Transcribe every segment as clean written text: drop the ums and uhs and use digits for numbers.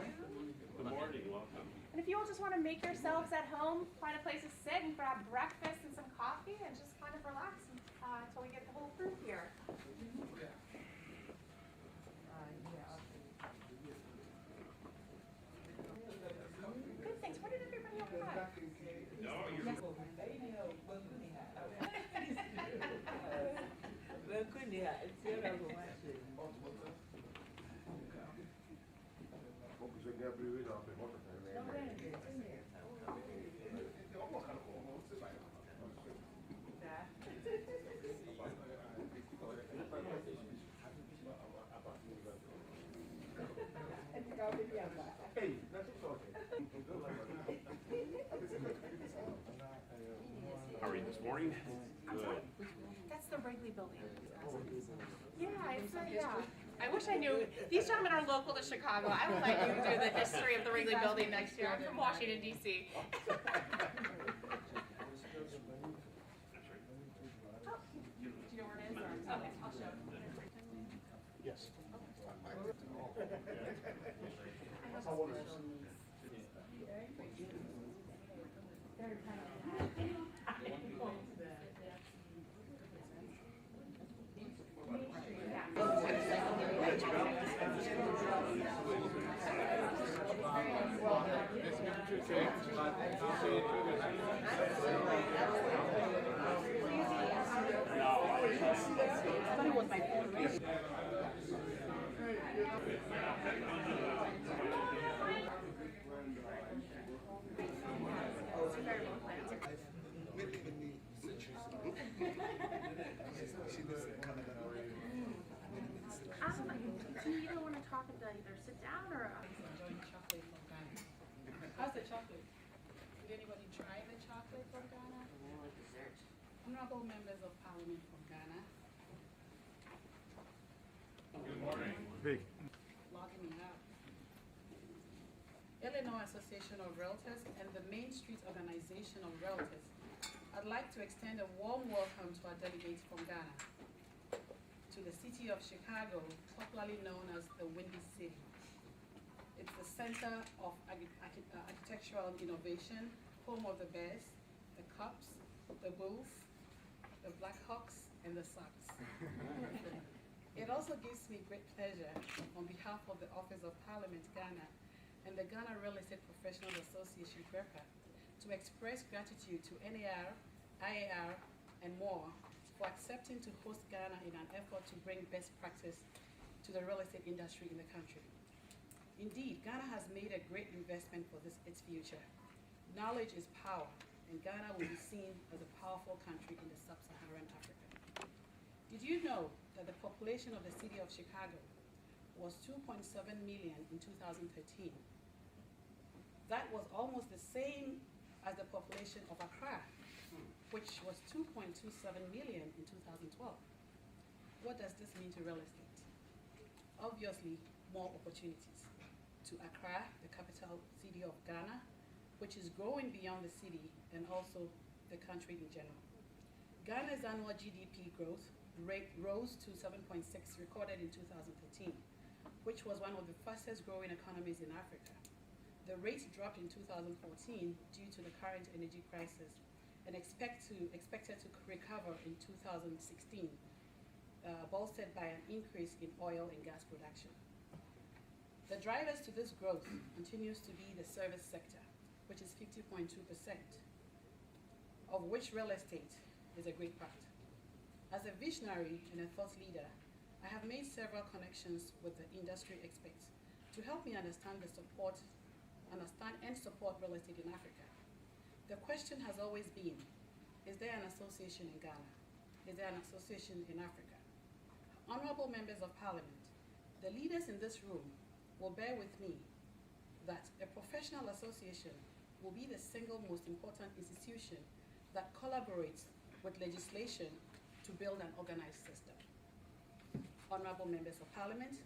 Good morning, welcome. And if you all just want to make yourselves at home, find a place to sit and grab breakfast and some coffee and just kind of relax until we get the whole crew here. Good, thanks. Where did everybody else go? No, you're... How are you this morning? Good. That's the Wrigley building. Yeah, yeah. I wish I knew. These gentlemen are local to Chicago. I would like you to do the history of the Wrigley building next year. I'm from Washington, D.C. Oh, do you know where it is? Okay, I'll show. Yes. Do you either want to talk and either sit down or? How's the chocolate? Did anybody try the chocolate from Ghana? Dessert. Honorable members of Parliament from Ghana. Good morning. Logging me up. Illinois Association of Realtors and the Main Street Organization of Realtors. I'd like to extend a warm welcome to our delegates from Ghana, to the city of Chicago, popularly known as the Windy City. It's the center of architectural innovation, home of the Bears, the Cubs, the Bulls, the Blackhawks, and the Sox. It also gives me great pleasure on behalf of the Office of Parliament Ghana and the Ghana Real Estate Professionals Association, GREPA, to express gratitude to NAR, IAR, and more for accepting to host Ghana in an effort to bring best practice to the real estate industry in the country. Indeed, Ghana has made a great investment for its future. Knowledge is power, and Ghana will be seen as a powerful country in the sub-Saharan Africa. Did you know that the population of the city of Chicago was 2.7 million in 2013? That was almost the same as the population of Accra, which was 2.27 million in 2012. What does this mean to real estate? Obviously, more opportunities. To Accra, the capital city of Ghana, which is growing beyond the city and also the country in general. Ghana's annual GDP growth rate rose to 7.6 recorded in 2013, which was one of the fastest growing economies in Africa. The rate dropped in 2014 due to the current energy crisis and expected to recover in 2016, bolstered by an increase in oil and gas production. The drivers to this growth continues to be the service sector, which is 50.2%, of which real estate is a great part. As a visionary and a thought leader, I have made several connections with the industry experts to help me understand and support real estate in Africa. The question has always been, is there an association in Ghana? Is there an association in Africa? Honorable members of Parliament, the leaders in this room will bear with me that a professional association will be the single most important institution that collaborates with legislation to build an organized system. Honorable members of Parliament,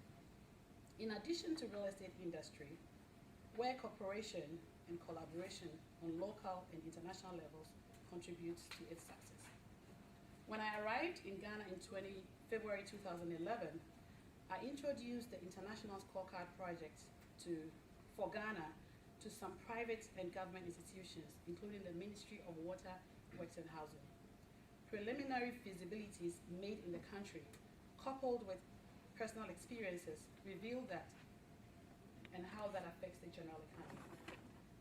in addition to real estate industry, where cooperation and collaboration on local and international levels contributes to its success. When I arrived in Ghana in February 2011, I introduced the International Scorecard Project to for Ghana to some private and government institutions, including the Ministry of Water, Works and Housing. Preliminary feasibilities made in the country, coupled with personal experiences, reveal that and how that affects the general economy.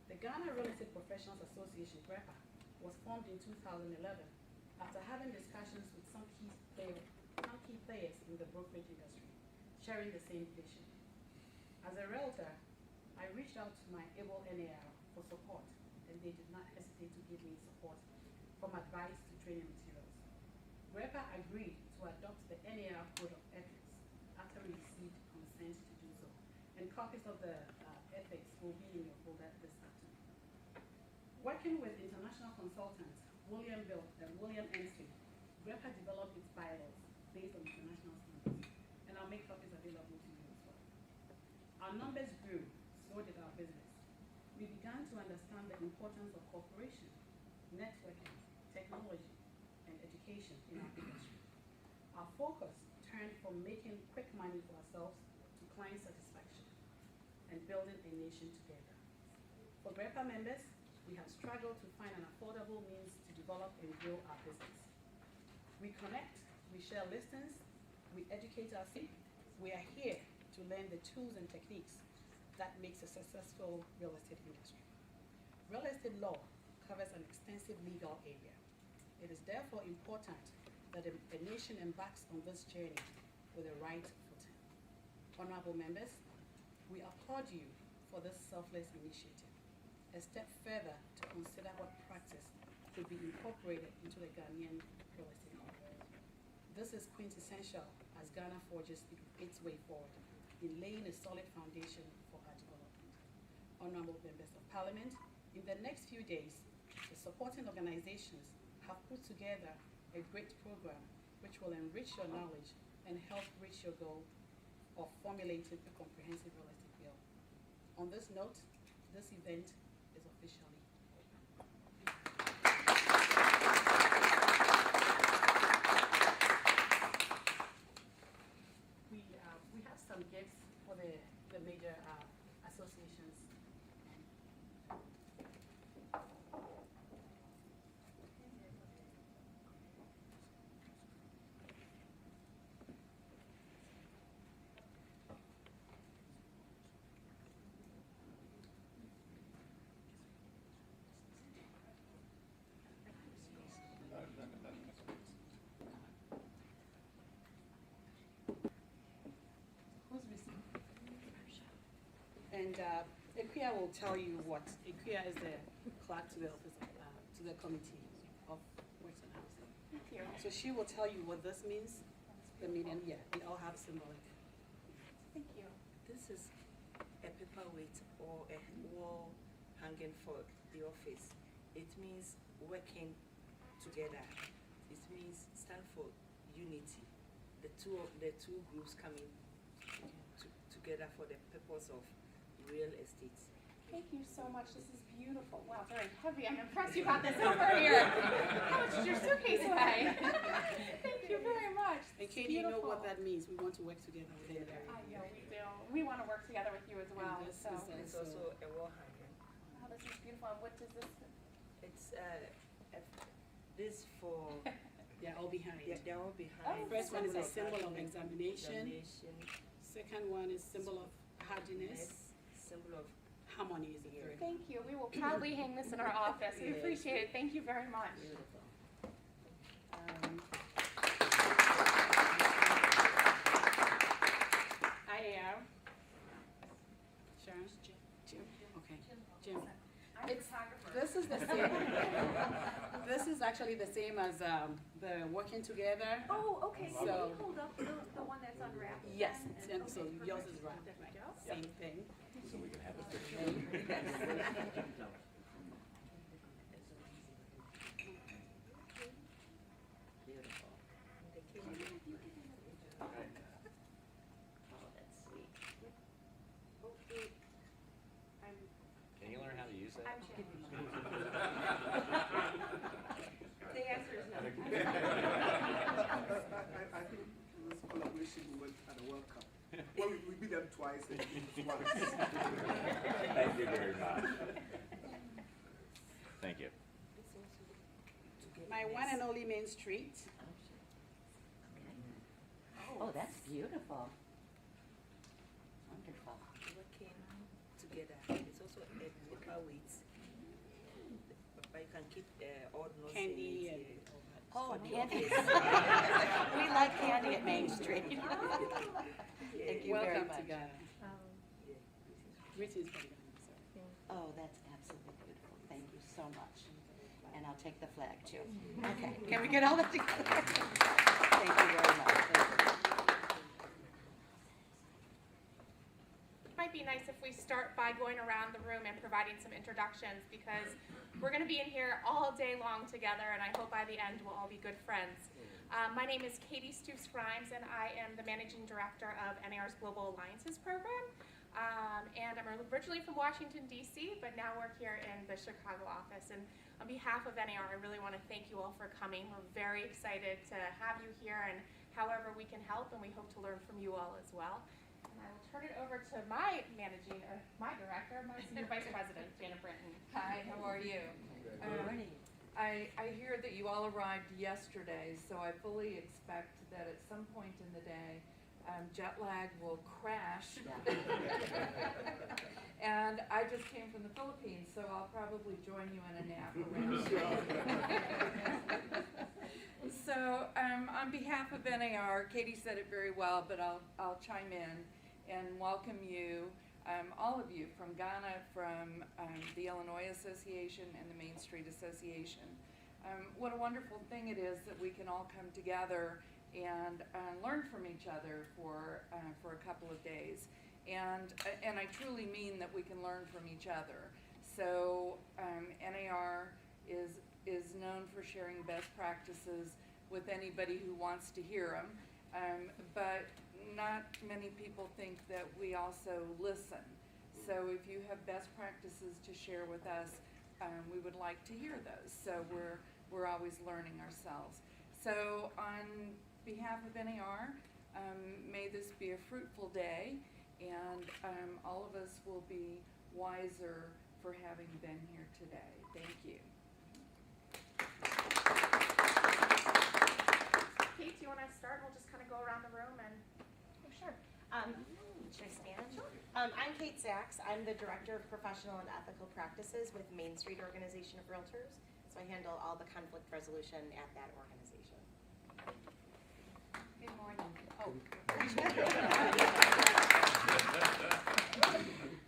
The Ghana Real Estate Professionals Association, GREPA, was formed in 2011 after having discussions with some key players in the brokerage industry, sharing the same vision. As a realtor, I reached out to my able NAR for support, and they did not hesitate to give me support from advice to training materials. GREPA agreed to adopt the NAR Code of Ethics after we received consent to do so, and copies of the ethics will be in your folder this afternoon. Working with international consultants, William Ensley, GREPA developed its bylaws based on international standards, and I'll make copies available to you as well. Our numbers grew, so did our business. We began to understand the importance of cooperation, networking, technology, and education in our industry. Our focus turned from making quick money for ourselves to client satisfaction and building a nation together. For GREPA members, we have struggled to find an affordable means to develop and grow our business. We connect, we share listings, we educate our city. We are here to learn the tools and techniques that makes a successful real estate industry. Real estate law covers an extensive legal area. It is therefore important that a nation embarks on this journey with the right footing. Honorable members, we applaud you for this selfless initiative. A step further to consider what practice could be incorporated into the Ghanaian real estate market. This is quintessential as Ghana forges its way forward in laying a solid foundation for our development. Honorable members of Parliament, in the next few days, the supporting organizations have put together a great program which will enrich your knowledge and help reach your goal of formulating a comprehensive real estate bill. On this note, this event is officially open. We have some gifts for the major associations. And Equia will tell you what. Equia is the clerk to the office of, to the committee of Works and Housing. Thank you. So she will tell you what this means. The meaning, yeah, we all have symbolic. Thank you. This is a paperweight or a wall hanging for the office. It means working together. It means stand for unity. The two groups coming together for the purpose of real estate. Thank you so much. This is beautiful. Wow, very heavy. I'm impressed you got this over here. How much did your suitcase weigh? Thank you very much. And Katie, you know what that means. We want to work together within the area. I know we do. We want to work together with you as well. And this So, is It's also a wall hanging. wow, this is beautiful. And what does this? It's this for They're all behind. they're all behind. Oh, First one is a symbol of argument, examination. donation, Second one is symbol of hardiness. symbol of Harmony is the third. Thank you. We will proudly hang this in our office. We appreciate it. Thank you very much. beautiful. Sharon? Jim. Okay. Jim. I'm It's- a photographer. This is the same. This is actually the same as the working together. Oh, okay. Can So- we hold up the one that's unwrapped? Yes, then? and so Okay, yours perfect. is right. There we go. Same thing. So we can have a picture. Beautiful. The key. Oh, that's sweet. Okay. Can you learn how to use that? I'm checking. The answer is no. I think this collaboration will work at the World Cup. Well, we'll be the them twice and eat once. Thank you very much. Thank you. It's also to get My one and only Main Street. Oh, that's beautiful. Wonderful. working together. It's also a paper weight, but you can keep odd notes in Candy it. and- Oh, for the candy. office. We like candy at Main Street. Thank you very Welcome much. to Ghana. Yeah. Greetings from Ghana, sorry. Oh, that's absolutely beautiful. Thank you so much. And I'll take the flag too. Okay, can we get all that together? Thank you very much. Thank you. Might be nice if we start by going around the room and providing some introductions, because we're going to be in here all day long together, and I hope by the end we'll all be good friends. My name is Katie Stoops-Grimes, and I am the Managing Director of NAR's Global Alliances Program. And I'm originally from Washington, D.C., but now work here in the Chicago office. And on behalf of NAR, I really want to thank you all for coming. We're very excited to have you here, and however we can help, and we hope to learn from you all as well. And I will turn it over to my director, my Senior Vice President, Janet Brinton. Hi, how are you? Good morning. I hear that you all arrived yesterday, so I fully expect that at some point in the day, jet lag will crash. And I just came from the Philippines, so I'll probably join you in a nap around. So on behalf of NAR, Katie said it very well, but I'll chime in and welcome you, all of you from Ghana, from the Illinois Association and the Main Street Association. What a wonderful thing it is that we can all come together and learn from each other for a couple of days. And I truly mean that we can learn from each other. So NAR is known for sharing best practices with anybody who wants to hear them, but not many people think that we also listen. So if you have best practices to share with us, we would like to hear those. So we're always learning ourselves. So on behalf of NAR, may this be a fruitful day, and all of us will be wiser for having been here today. Thank you. Kate, do you want to start? We'll just kind of go around the room and. Oh, sure. Should I stand? Sure. I'm Kate Sachs. I'm the Director of Professional and Ethical Practices with Main Street Organization of Realtors. So I handle all the conflict resolution at that organization. Good morning. Oh.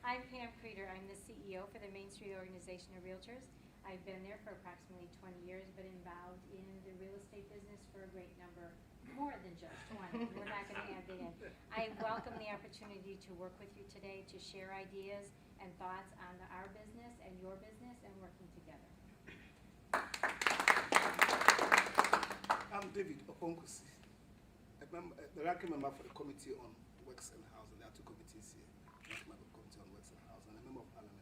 I'm Pam Creeder. I'm the CEO for the Main Street Organization of Realtors. I've been there for approximately 20 years, but involved in the real estate business for a great number, more than just 20. We're not going to add that in. I welcome the opportunity to work with you today to share ideas and thoughts on our business and your business and working together. I'm David Oponkusi, the ranking member for the Committee on Works and Housing. There are two committees here. Ranking member of the Committee on Works and Housing, and a member of Parliament.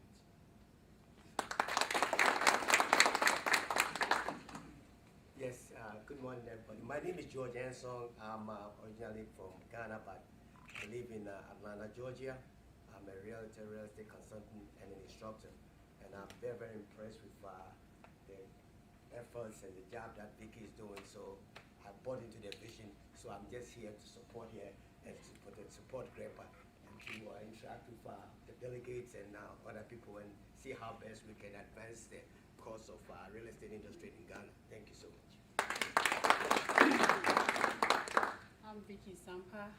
Yes, good morning, everybody. My name is George Ansong. I'm originally from Ghana, but I live in Atlanta, Georgia. I'm a realtor, real estate consultant, and an instructor. And I'm very, very impressed with the efforts and the job that Vicky is doing. So I bought into their vision. So I'm just here to support her and to support Grandpa and to interact with the delegates and other people and see how best we can advance the cause of real estate industry in Ghana. Thank you so much. I'm Vicky Sampa,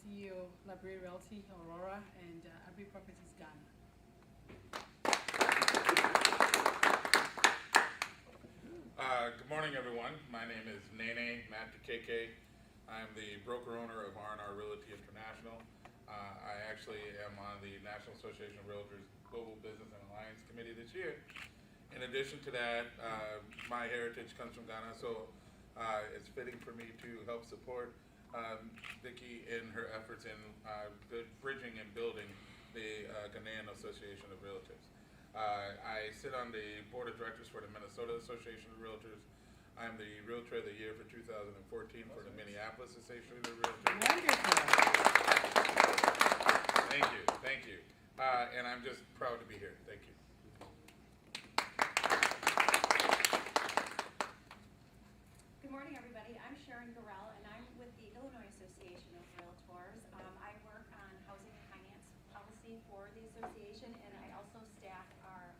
CEO Library Realty Aurora and Abri Properties Ghana. Good morning, everyone. My name is Nene Matukeke. I'm the broker owner of R&R Realty International. I actually am on the National Association of Realtors Global Business and Alliance Committee this year. In addition to that, my heritage comes from Ghana, so it's fitting for me to help support Vicky in her efforts in bridging and building the Ghanaian Association of Realtors. I sit on the board of directors for the Minnesota Association of Realtors. I'm the Realtor of the Year for 2014 for the Minneapolis Association of Realtors. Wonderful. and I'm just proud to be here. Thank you. Good morning, everybody. I'm Sharon Gorell, and I'm with the Illinois Association of Realtors. I work on housing and finance policy for the association, and I also staff our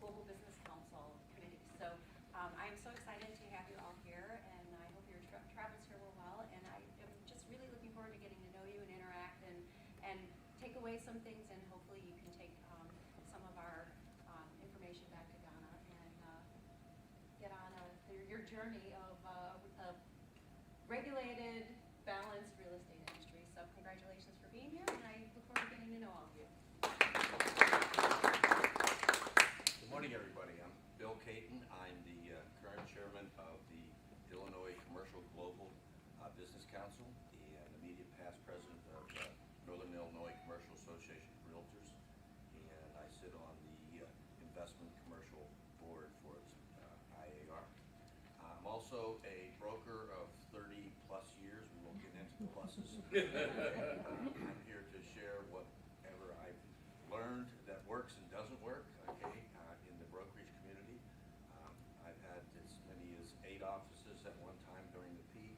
Global Business Council committee. So I am so excited to have you all here, and I hope your travels here were well. And I am just really looking forward to getting to know you and interact and take away some things, and hopefully you can take some of our information back to Ghana and get on your journey of regulated, balanced real estate industry. So congratulations for being here, and I look forward to getting to know all of you. Good morning, everybody. I'm Bill Caton. I'm the current chairman of the Illinois Commercial Global Business Council and immediate past president of Northern Illinois Commercial Association of Realtors, and I sit on the investment commercial board for IAR. I'm also a broker of 30 plus years. We won't get into the pluses. I'm here to share whatever I've learned that works and doesn't work, okay, in the brokerage community. I've had as many as 8 offices at one time during the peak,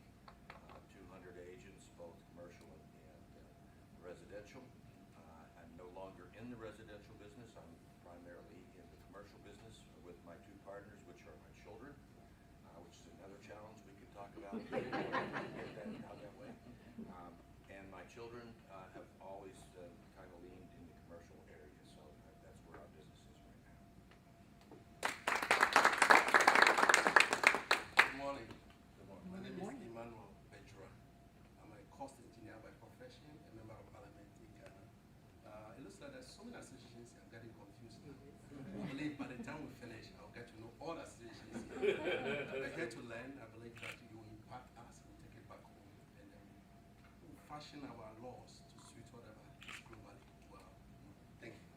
200 agents, both commercial and residential. I'm no longer in the residential business. I'm primarily in the commercial business with my 2 partners, which are my children, which is another challenge we could talk about. Get that out that way. And my children have always kind of leaned in the commercial area, so that's where our business is right now. Good morning. Good morning. My name is Emmanuel Petra. I'm a cost engineer by profession, a member of Parliamentary in Ghana. It looks like there's so many associations here. I'm getting confused now. I believe by the time we finish, I'll get to know all associations here. We're here to learn. I believe that you will impact us. We'll take it back home, and then we'll fashion our laws to suit whatever is globally. Well, thank you.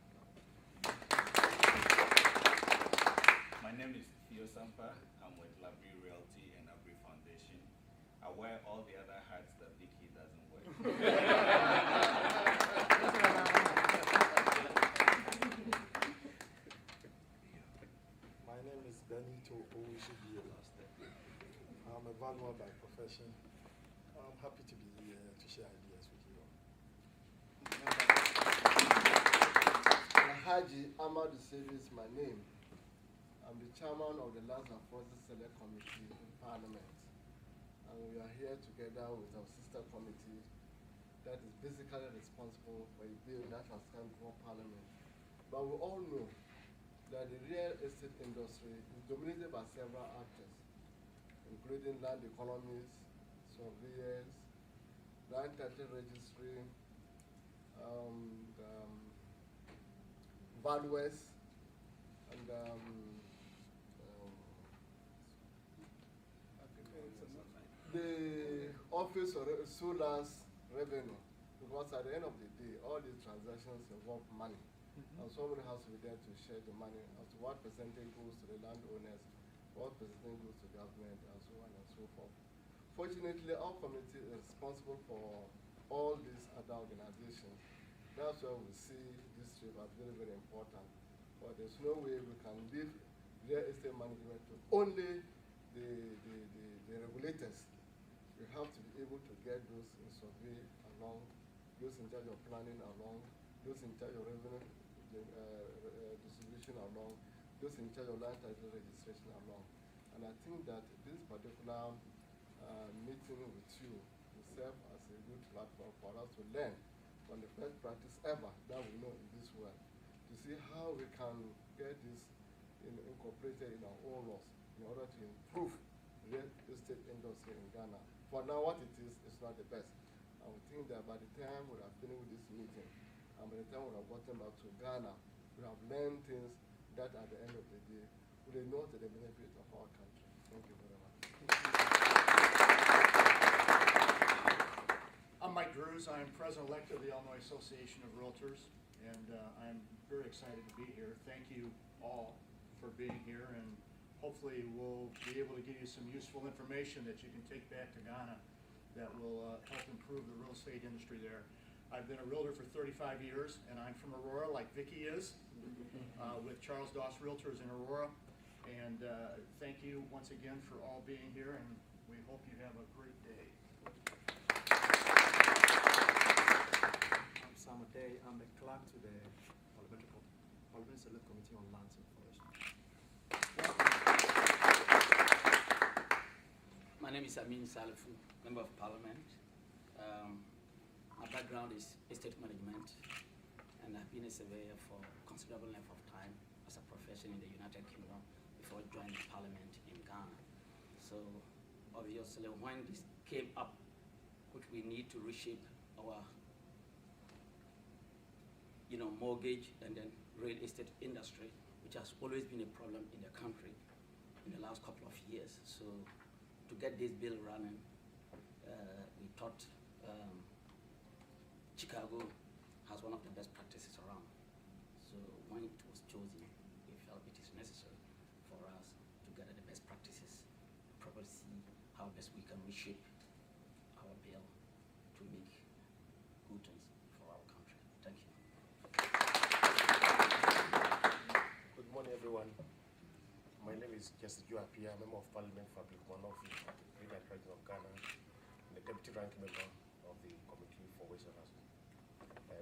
My name is Theo Sampa. I'm with Labrie Realty and Abri Foundation. I wear all the other hats that Vicky doesn't wear. My name is Benito Owushibie Lasta. I'm a valuer by profession. I'm happy to be here to share ideas with you all. Haji Ahmad Sevi is my name. I'm the chairman of the Lands and Forces Select Committee in Parliament. And we are here together with our sister committee that is basically responsible for a bill that has come before Parliament. But we all know that the real estate industry is dominated by several actors, including land economists, surveyors, land title registry, valuers, and the Office of Solar's Revenue, because at the end of the day, all these transactions involve money. And somebody has to be there to share the money as to what percentage goes to the landowners, what percentage goes to government, and so on and so forth. Fortunately, our committee is responsible for all these other organizations. That's why we see this trip as very, very important. But there's no way we can leave real estate management to only the regulators. We have to be able to get those in survey along, those in charge of planning along, those in charge of revenue distribution along, those in charge of land title registration along. And I think that this particular meeting with you will serve as a good platform for us to learn from the best practice ever that we know in this world, to see how we can get this incorporated in our own laws in order to improve the real estate industry in Ghana. For now, what it is not the best. And we think that by the time we have finished with this meeting, and by the time we have gotten back to Ghana, we have learned things that at the end of the day will know to the benefit of our country. Thank you very much. I'm Mike Drews. I'm president-elect of the Illinois Association of Realtors, and I'm very excited to be here. Thank you all for being here, and hopefully we'll be able to give you some useful information that you can take back to Ghana that will help improve the real estate industry there. I've been a realtor for 35 years, and I'm from Aurora, like Vicki is, with Charles Doss Realtors in Aurora. And thank you once again for all being here, and we hope you have a great day. I'm Sam Day. I'm a clerk to the Parliamentary Select Committee on Lands and Forest. My name is Amin Salifu, Member of Parliament. My background is estate management, and I've been a surveyor for a considerable length of time as a profession in the United Kingdom before joining Parliament in Ghana. So obviously when this came up, which we need to reshape our mortgage and then real estate industry, which has always been a problem in the country in the last couple of years. So to get this bill running, we thought Chicago has one of the best practices around. So when it was chosen, we felt it is necessary for us to gather the best practices, probably see how best we can reshape our bill to make good things for our country. Thank you. Good morning, everyone. My name is Justice Joapia, Member of Parliament for Public Monopoly, Leader President of Ghana, and the Deputy Ranking Member of the Committee for Waste and Housing.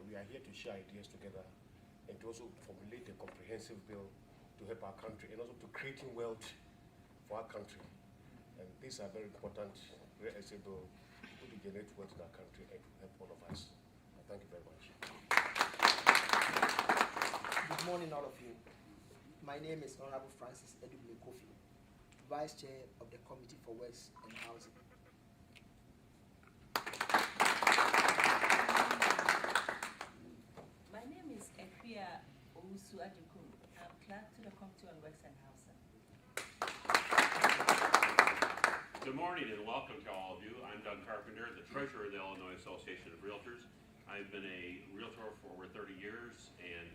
We are here to share ideas together and to also formulate a comprehensive bill to help our country and also to creating wealth for our country. And these are very important real estate bill to generate wealth in our country and help all of us. Thank you very much. Good morning, all of you. My name is Honorable Francis Edubule Kofi, Vice Chair of the Committee for Waste and Housing. My name is Ekwia Owusu Adjukun. I'm clerk to the Committee on Works and Housing. Good morning and welcome to all of you. I'm Doug Carpenter, the Treasurer of the Illinois Association of Realtors. I've been a realtor for over 30 years and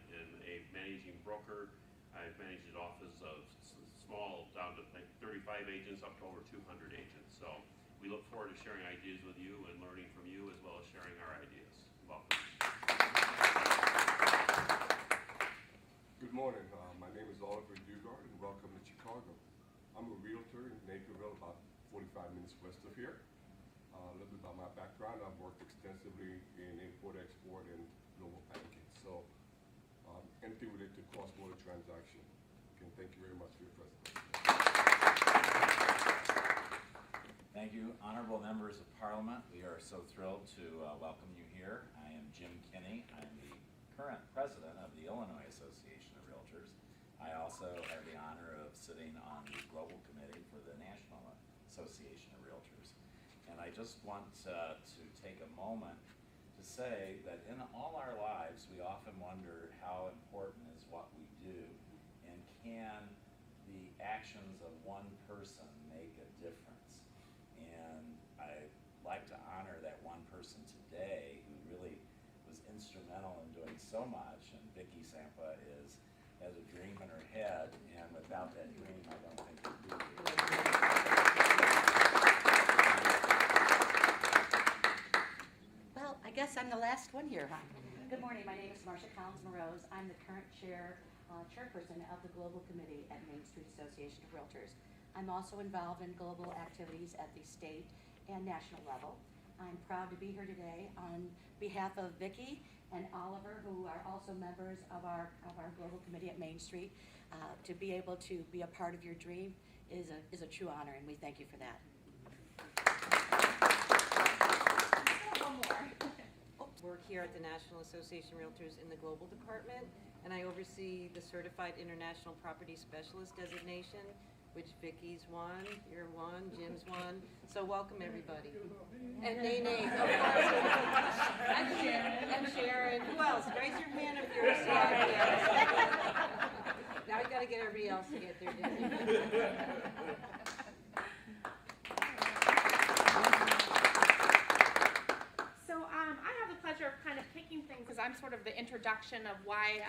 a managing broker. I've managed an office of small down to like 35 agents up to over 200 agents. So we look forward to sharing ideas with you and learning from you as well as sharing our ideas. Welcome. Good morning. My name is Oliver Dugard and welcome to Chicago. I'm a realtor in Naperville, about 45 minutes west of here. A little bit about my background. I've worked extensively in import-export and global banking. So anything related to cross-border transaction. Again, thank you very much for your presentation. Thank you, honorable members of Parliament. We are so thrilled to welcome you here. I am Jim Kinney. I'm the current president of the Illinois Association of Realtors. I also have the honor of sitting on the Global Committee for the National Association of Realtors. And I just want to take a moment to say that in all our lives, we often wonder how important is what we do, and can the actions of one person make a difference. And I'd like to honor that one person today who really was instrumental in doing so much, and Vicki Sampa has a dream in her head, and without that dream, I don't think we'd be here. Well, I guess I'm the last one here, huh? Good morning, my name is Marcia Collins-Morose. I'm the current chairperson of the Global Committee at Main Street Association of Realtors. I'm also involved in global activities at the state and national level. I'm proud to be here today on behalf of Vicki and Oliver, who are also members of our Global Committee at Main Street. To be able to be a part of your dream is a true honor, and we thank you for that. One more. Work here at the National Association of Realtors in the Global Department, and I oversee the Certified International Property Specialist designation, which Vicki's won, you're one, Jim's won. So welcome everybody. And Nene, of course. And Sharon. Who else? Raise your hand if you're a Now we got to get everybody else to get their designation. Of kind of kicking things, because I'm sort of the introduction of why,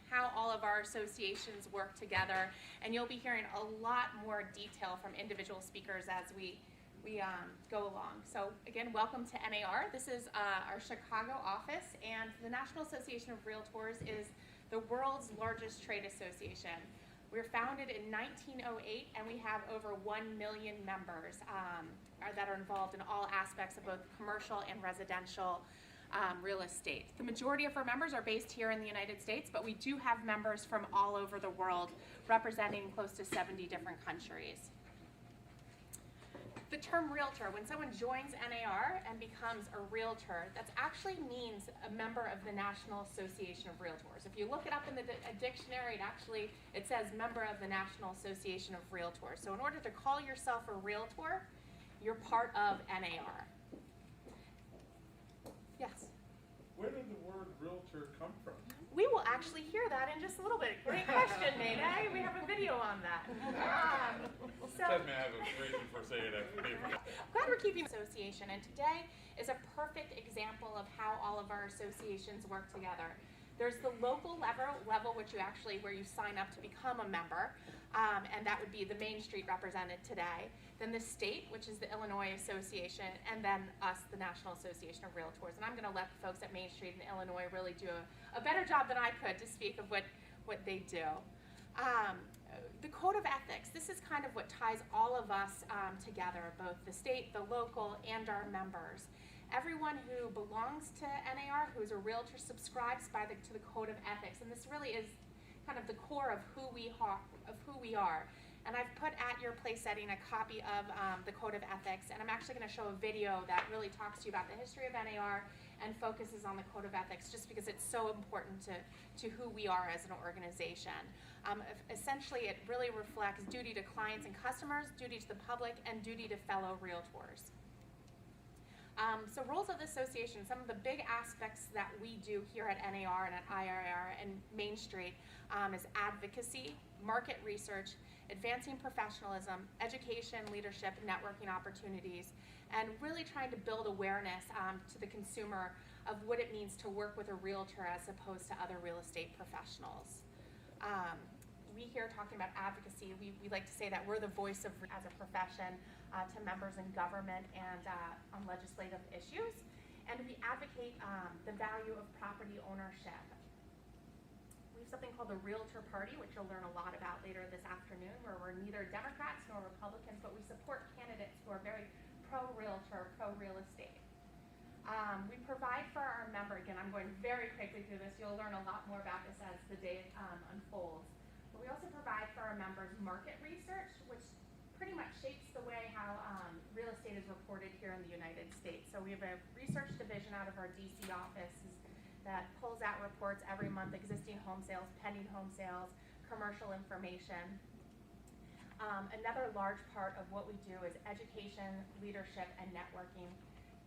how all of our associations work together, and you'll be hearing a lot more detail from individual speakers as we we go along. So again, welcome to NAR. This is our Chicago office, and the National Association of Realtors is the world's largest trade association. We were founded in 1908, and we have over 1 million members that are involved in all aspects of both commercial and residential real estate. The majority of our members are based here in the United States, but we do have members from all over the world representing close to 70 different countries. The term realtor, when someone joins NAR and becomes a realtor, that actually means a member of the National Association of Realtors. If you look it up in the dictionary, it says member of the National Association of Realtors. So in order to call yourself a realtor, you're part of NAR. Yes? Where did the word realtor come from? We will actually hear that in just a little bit. Great question, Nene. We have a video on that. Doesn't have a reason for saying that. Glad we're keeping association, and today is a perfect example of how all of our associations work together. There's the local level where you sign up to become a member, and that would be the Main Street represented today. Then the state, which is the Illinois Association, and then us, the National Association of Realtors. And I'm going to let the folks at Main Street in Illinois really do a better job than I could to speak of what they do. The Code of Ethics, this is kind of what ties all of us together, both the state, the local, and our members. Everyone who belongs to NAR, who's a realtor, subscribes to the Code of Ethics, and this really is kind of the core of who we are. And I've put at your place setting a copy of the Code of Ethics, and I'm actually going to show a video that really talks to you about the history of NAR and focuses on the Code of Ethics, just because it's so important to who we are as an organization. Essentially, it really reflects duty to clients and customers, duty to the public, and duty to fellow realtors. So roles of the association, some of the big aspects that we do here at NAR and at IRR and Main Street is advocacy, market research, advancing professionalism, education, leadership, networking opportunities, and really trying to build awareness to the consumer of what it means to work with a realtor as opposed to other real estate professionals. We here talking about advocacy, we like to say that we're the voice of, as a profession, to members in government and on legislative issues, and we advocate the value of property ownership. We have something called the Realtor Party, which you'll learn a lot about later this afternoon, where we're neither Democrats nor Republicans, but we support candidates who are very pro-realtor, pro-real estate. We provide for our member, again, I'm going very quickly through this, you'll learn a lot more about this as the day unfolds. But we also provide for our members market research, which pretty much shapes the way how real estate is reported here in the United States. So we have a research division out of our DC office that pulls out reports every month, existing home sales, pending home sales, commercial information. Another large part of what we do is education, leadership, and networking.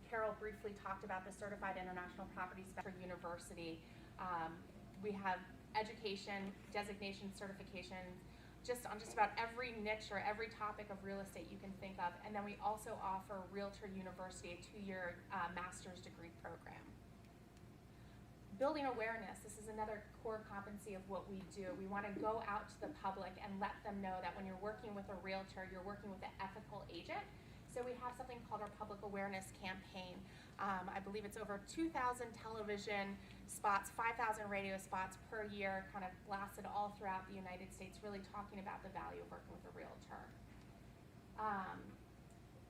Carol briefly talked about the Certified International Property Specialist University. We have education, designation, certification, on just about every niche or every topic of real estate you can think of. And then we also offer Realtor University, a 2-year master's degree program. Building awareness, this is another core competency of what we do. We want to go out to the public and let them know that when you're working with a realtor, you're working with an ethical agent. So we have something called our public awareness campaign. I believe it's over 2,000 television spots, 5,000 radio spots per year, kind of blasted all throughout the United States, really talking about the value of working with a realtor.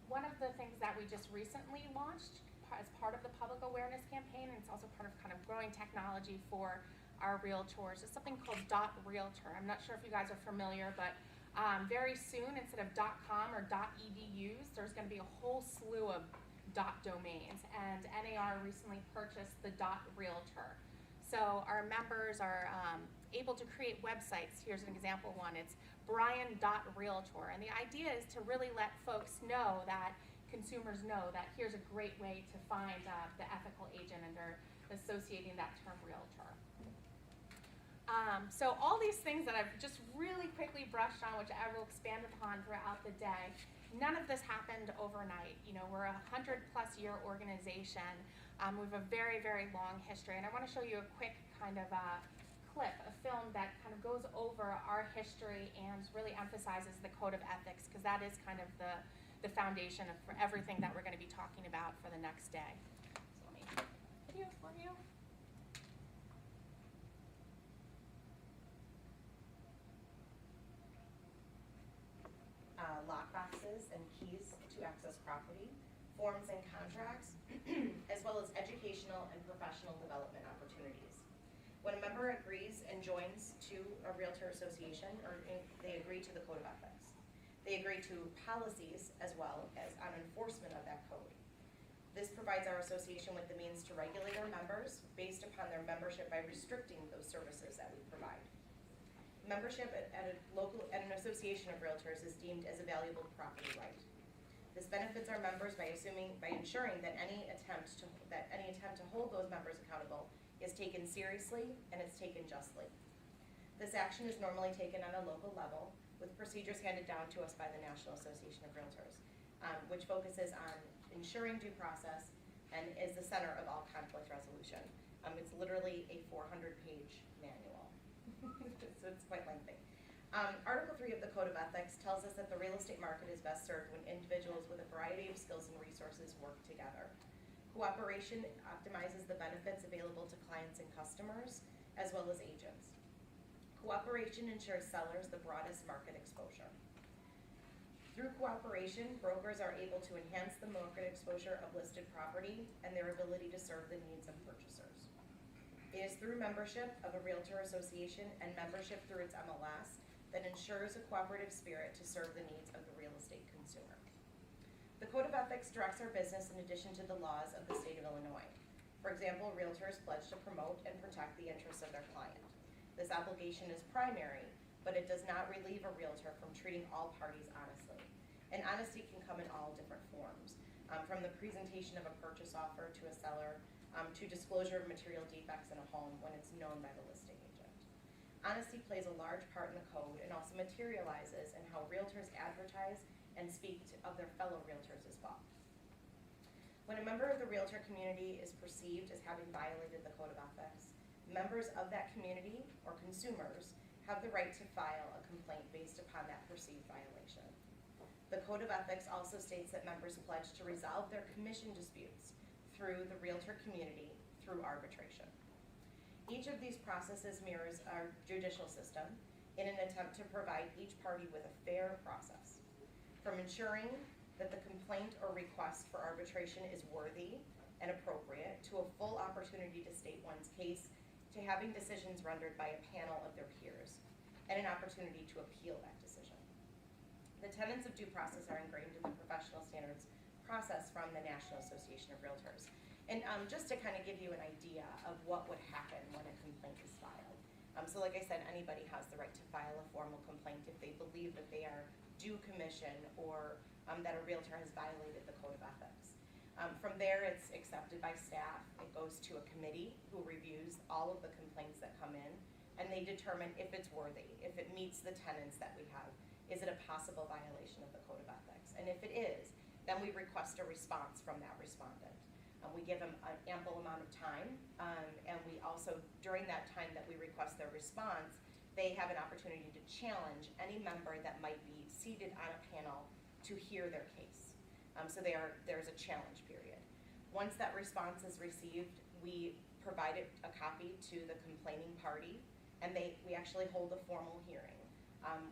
One of the things that we just recently launched as part of the public awareness campaign, and it's also part of kind of growing technology for our realtors, is something called .realtor. I'm not sure if you guys are familiar, but very soon, instead of .com or .edus, there's going to be a whole slew of .domains, and NAR recently purchased the .realtor. So our members are able to create websites. Here's an example one. It's Brian.realtor, and the idea is to really let folks know that consumers know that here's a great way to find the ethical agent, and they're associating that term realtor. So all these things that I've just really quickly brushed on, which I will expand upon throughout the day, none of this happened overnight. You know, we're a 100+ year organization. We have a very, very long history, and I want to show you a quick kind of clip, a film that kind of goes over our history and really emphasizes the Code of Ethics, because that is kind of the the foundation for everything that we're going to be talking about for the next day. So let me video for you. Lockboxes and keys to access property, forms and contracts, as well as educational and professional development opportunities. When a member agrees and joins to a realtor association, or they agree to the code of ethics, they agree to policies as well as on enforcement of that code. This provides our association with the means to regulate our members based upon their membership by restricting those services that we provide. Membership at an association of realtors is deemed as a valuable property right. This benefits our members by ensuring that any attempt to hold those members accountable is taken seriously and it's taken justly. This action is normally taken on a local level with procedures handed down to us by the National Association of Realtors, which focuses on ensuring due process and is the center of all conflict resolution. It's literally a 400-page manual. So it's quite lengthy. Article 3 of the Code of Ethics tells us that the real estate market is best served when individuals with a variety of skills and resources work together. Cooperation optimizes the benefits available to clients and customers, as well as agents. Cooperation ensures sellers the broadest market exposure. Through cooperation, brokers are able to enhance the market exposure of listed property and their ability to serve the needs of purchasers. It is through membership of a realtor association and membership through its MLS that ensures a cooperative spirit to serve the needs of the real estate consumer. The Code of Ethics directs our business in addition to the laws of the state of Illinois. For example, realtors pledge to promote and protect the interests of their client. This obligation is primary, but it does not relieve a realtor from treating all parties honestly. And honesty can come in all different forms, from the presentation of a purchase offer to a seller, to disclosure of material defects in a home when it's known by the listing agent. Honesty plays a large part in the code and also materializes in how realtors advertise and speak of their fellow realtors as well. When a member of the realtor community is perceived as having violated the Code of Ethics, members of that community or consumers have the right to file a complaint based upon that perceived violation. The Code of Ethics also states that members pledge to resolve their commission disputes through the realtor community through arbitration. Each of these processes mirrors our judicial system in an attempt to provide each party with a fair process. From ensuring that the complaint or request for arbitration is worthy and appropriate, to a full opportunity to state one's case, to having decisions rendered by a panel of their peers, and an opportunity to appeal that decision. The tenets of due process are ingrained in the professional standards process from the National Association of Realtors. And just to kind of give you an idea of what would happen when a complaint is filed. So like I said, anybody has the right to file a formal complaint if they believe that they are due commission or that a realtor has violated the Code of Ethics. From there, it's accepted by staff. It goes to a committee who reviews all of the complaints that come in, and they determine if it's worthy, if it meets the tenets that we have. Is it a possible violation of the Code of Ethics? And if it is, then we request a response from that respondent. We give them an ample amount of time, and we also, during that time that we request their response, they have an opportunity to challenge any member that might be seated on a panel to hear their case. So there's a challenge period. Once that response is received, we provide a copy to the complaining party, and we actually hold a formal hearing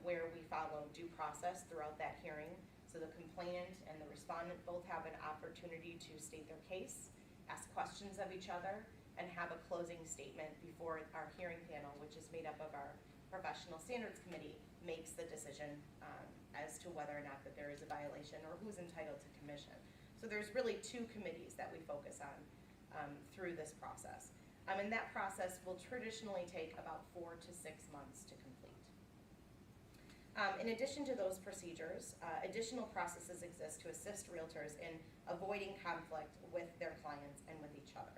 where we follow due process throughout that hearing. So the complainant and the respondent both have an opportunity to state their case, ask questions of each other, and have a closing statement before our hearing panel, which is made up of our Professional Standards Committee, makes the decision as to whether or not that there is a violation or who's entitled to commission. So there's really two committees that we focus on through this process. And that process will traditionally take about 4 to 6 months to complete. In addition to those procedures, additional processes exist to assist realtors in avoiding conflict with their clients and with each other.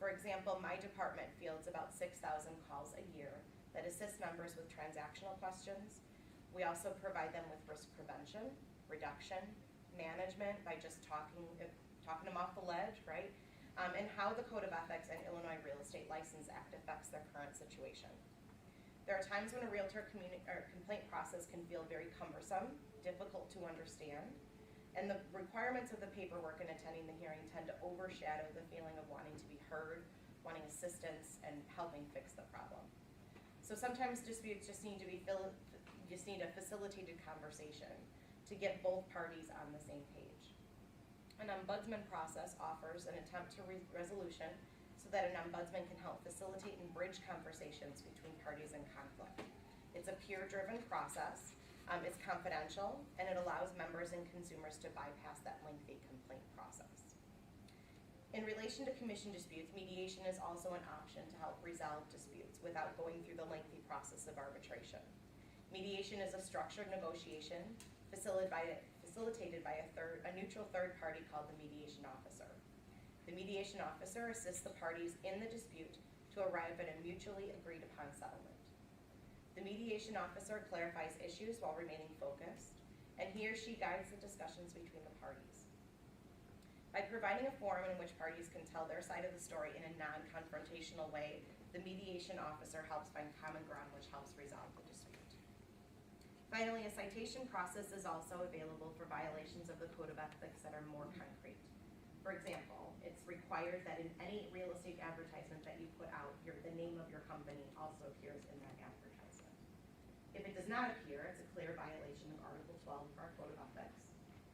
For example, my department fields about 6,000 calls a year that assist members with transactional questions. We also provide them with risk prevention, reduction, management by just talking them off the ledge, right? And how the Code of Ethics and Illinois Real Estate License Act affects their current situation. There are times when a realtor complaint process can feel very cumbersome, difficult to understand. And the requirements of the paperwork and attending the hearing tend to overshadow the feeling of wanting to be heard, wanting assistance, and helping fix the problem. So sometimes disputes just need to be just need a facilitated conversation to get both parties on the same page. An ombudsman process offers an attempt to resolution so that an ombudsman can help facilitate and bridge conversations between parties in conflict. It's a peer-driven process. It's confidential, and it allows members and consumers to bypass that lengthy complaint process. In relation to commission disputes, mediation is also an option to help resolve disputes without going through the lengthy process of arbitration. Mediation is a structured negotiation facilitated by a neutral third party called the mediation officer. The mediation officer assists the parties in the dispute to arrive at a mutually agreed upon settlement. The mediation officer clarifies issues while remaining focused, and he or she guides the discussions between the parties. By providing a forum in which parties can tell their side of the story in a non-confrontational way, the mediation officer helps find common ground, which helps resolve the dispute. Finally, a citation process is also available for violations of the Code of Ethics that are more concrete. For example, it's required that in any real estate advertisement that you put out, the name of your company also appears in that advertisement. If it does not appear, it's a clear violation of Article 12 of our Code of Ethics,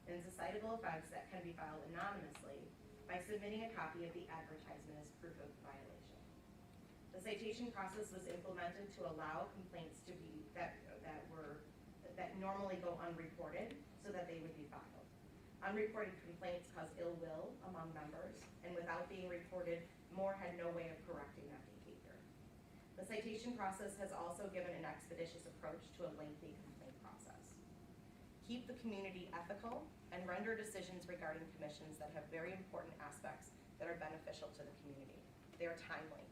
and it's a citable offense that can be filed anonymously by submitting a copy of the advertisement as proof of the violation. The citation process was implemented to allow complaints to be that normally go unreported so that they would be filed. Unreported complaints cause ill will among members, and without being reported, more had no way of correcting that behavior. The citation process has also given an expeditious approach to a lengthy complaint process. Keep the community ethical and render decisions regarding commissions that have very important aspects that are beneficial to the community. They are timely.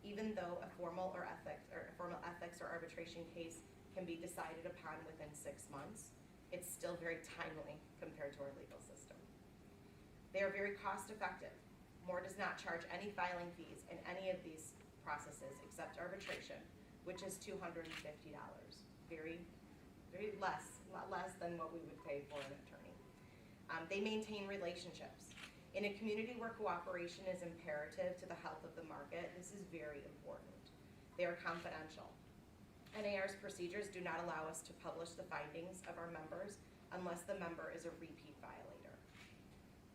Even though a formal ethics or arbitration case can be decided upon within 6 months, it's still very timely compared to our legal system. They are very cost effective. Moore does not charge any filing fees in any of these processes except arbitration, which is $250. Very less, a lot less than what we would pay for an attorney. They maintain relationships. In a community where cooperation is imperative to the health of the market, this is very important. They are confidential. NAR's procedures do not allow us to publish the findings of our members unless the member is a repeat violator.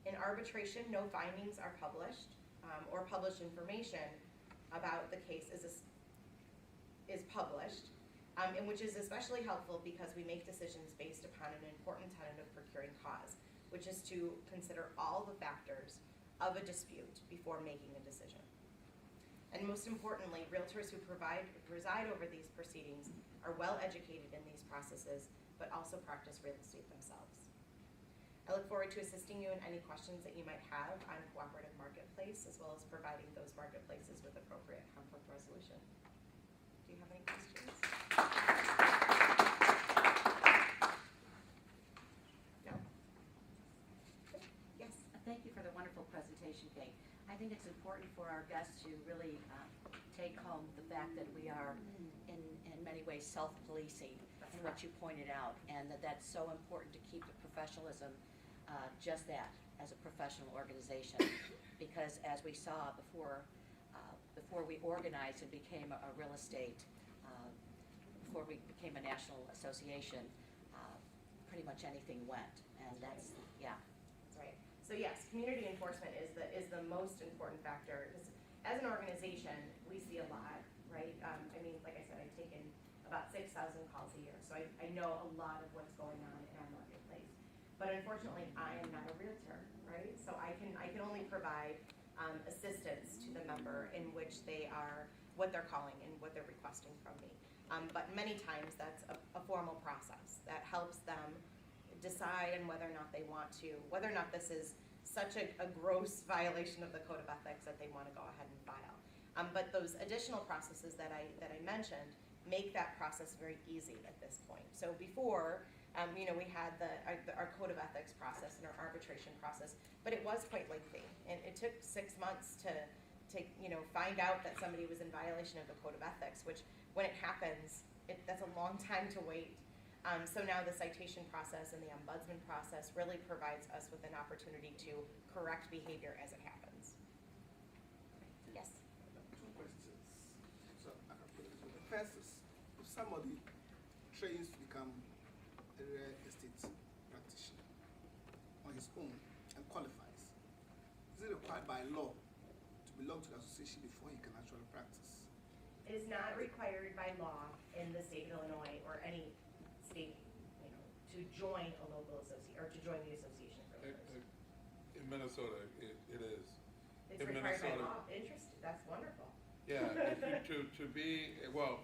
In arbitration, no findings are published or published information about the case is published, and which is especially helpful because we make decisions based upon an important tenet of procuring cause, which is to consider all the factors of a dispute before making a decision. And most importantly, realtors who preside over these proceedings are well educated in these processes, but also practice real estate themselves. I look forward to assisting you in any questions that you might have on cooperative marketplace, as well as providing those marketplaces with appropriate conflict resolution. Do you have any questions? No? Yes? Thank you for the wonderful presentation, Kate. I think it's important for our guests to really take home the fact that we are in many ways self-policing in what you pointed out, and that's so important to keep the professionalism just that, as a professional organization, because as we saw before we organized and became a real estate, before we became a national association, pretty much anything went, and that's, yeah. That's right. So yes, community enforcement is the most important factor, because as an organization, we see a lot, right? I mean, like I said, I've taken about 6,000 calls a year, so I know a lot of what's going on in our marketplace. But unfortunately, I am not a realtor, right? So I can only provide assistance to the member in which they are, what they're calling and what they're requesting from me. But many times that's a formal process that helps them decide on whether or not they want to, whether or not this is such a gross violation of the Code of Ethics that they want to go ahead and file. But those additional processes that I mentioned make that process very easy at this point. So before, we had our Code of Ethics process and our arbitration process, but it was quite lengthy, and it took 6 months to find out that somebody was in violation of the Code of Ethics, which when it happens, that's a long time to wait. So now the citation process and the ombudsman process really provides us with an opportunity to correct behavior as it happens. Yes? Two questions. So I can put it this way. The first is, if somebody trains to become a real estate practitioner on his own and qualifies, is it required by law to belong to the association before he can actually practice? It is not required by law in the state of Illinois or any state, to join a local association or to join the association of realtors. In Minnesota, it is. It's In required by Minnesota. law. Interesting. That's wonderful. Yeah, to be, well,